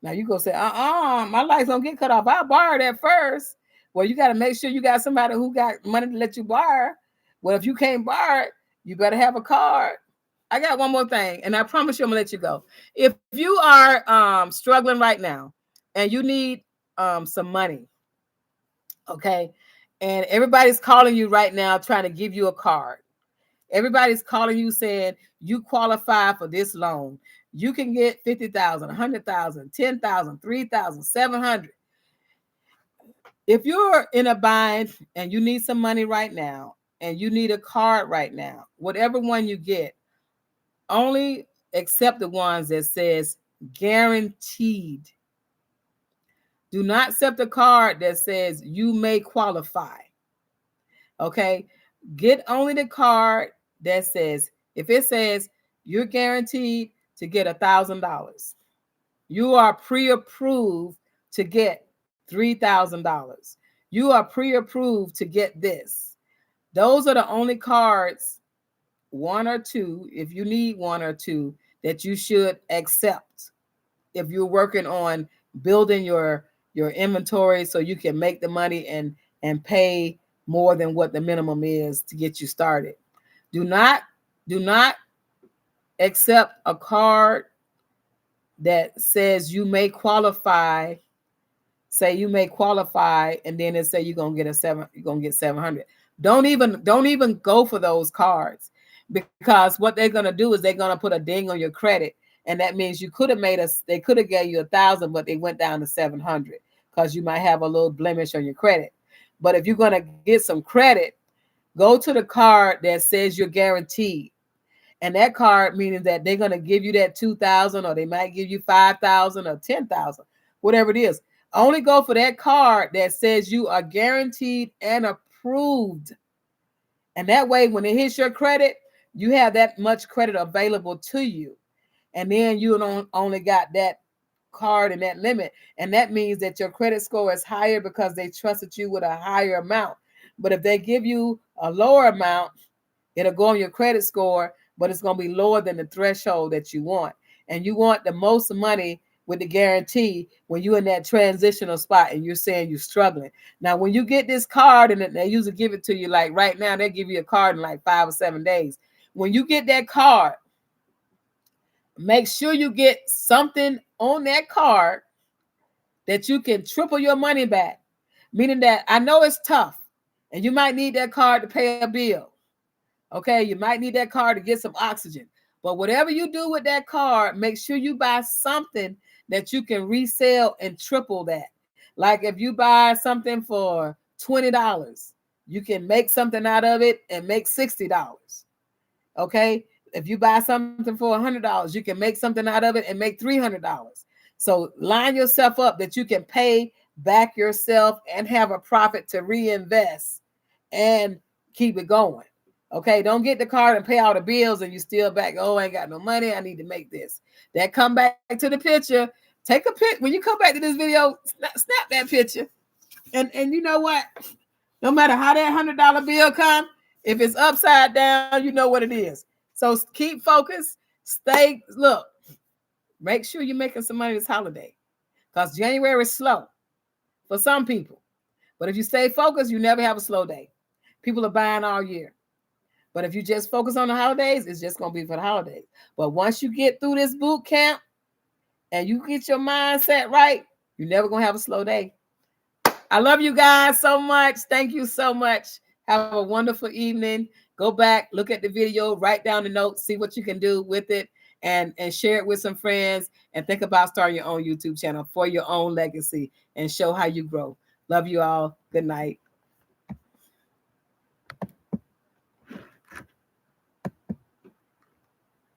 Now you go say, my lights don't get cut off. I borrowed that first. Well, you got to make sure you got somebody who got money to let you borrow. Well, if you can't borrow it, you better have a card. I got one more thing, and I promise you I'm gonna let you go. If you are struggling right now and you need some money, okay, and everybody's calling you right now trying to give you a card. Everybody's calling you saying you qualify for this loan. You can get 50,000, 100,000, 10,000, 3,000, 700. If you're in a bind and you need some money right now and you need a card right now, whatever one you get, only accept the ones that says guaranteed. Do not accept a card that says you may qualify. Okay? Get only the card that says, if it says you're guaranteed to get $1,000, you are pre-approved to get $3,000. You are pre-approved to get this. Those are the only cards, one or two, if you need one or two, that you should accept if you're working on building your inventory so you can make the money and pay more than what the minimum is to get you started. Do not accept a card that says you may qualify. Say you may qualify, and then it say you're gonna get 700. Don't even go for those cards, because what they're gonna do is they're gonna put a ding on your credit, and that means you could have they could have gave you 1,000, but they went down to 700 because you might have a little blemish on your credit. But if you're gonna get some credit, go to the card that says you're guaranteed. And that card meaning that they're going to give you that 2,000, or they might give you 5,000 or 10,000, whatever it is. Only go for that card that says you are guaranteed and approved. And that way, when it hits your credit, you have that much credit available to you. And then you don't only got that card and that limit. And that means that your credit score is higher because they trusted you with a higher amount. But if they give you a lower amount, it'll go on your credit score, but it's going to be lower than the threshold that you want. And you want the most money with the guarantee when you're in that transitional spot and you're saying you're struggling. Now, when you get this card, and they usually give it to you, like right now, they give you a card in like 5 or 7 days. When you get that card, make sure you get something on that card that you can triple your money back. Meaning that I know it's tough, and you might need that card to pay a bill. Okay, you might need that card to get some oxygen. But whatever you do with that card, make sure you buy something that you can resell and triple that. Like if you buy something for $20, you can make something out of it and make $60. Okay, if you buy something for $100, you can make something out of it and make $300. So line yourself up that you can pay back yourself and have a profit to reinvest and keep it going. Okay, don't get the card and pay all the bills and you still back. Oh, I ain't got no money. I need to make this. That come back to the picture. Take a pic. When you come back to this video, snap that picture. And you know what? No matter how that $100 bill come, if it's upside down, you know what it is. So keep focused. Look, make sure you're making some money this holiday, because January is slow for some people. But if you stay focused, you never have a slow day. People are buying all year. But if you just focus on the holidays, it's just going to be for the holidays. But once you get through this boot camp and you get your mindset right, you're never going to have a slow day. I love you guys so much. Thank you so much. Have a wonderful evening. Go back, look at the video, write down the notes, see what you can do with it, and share it with some friends, and think about starting your own YouTube channel for your own legacy and show how you grow. Love you all. Good night.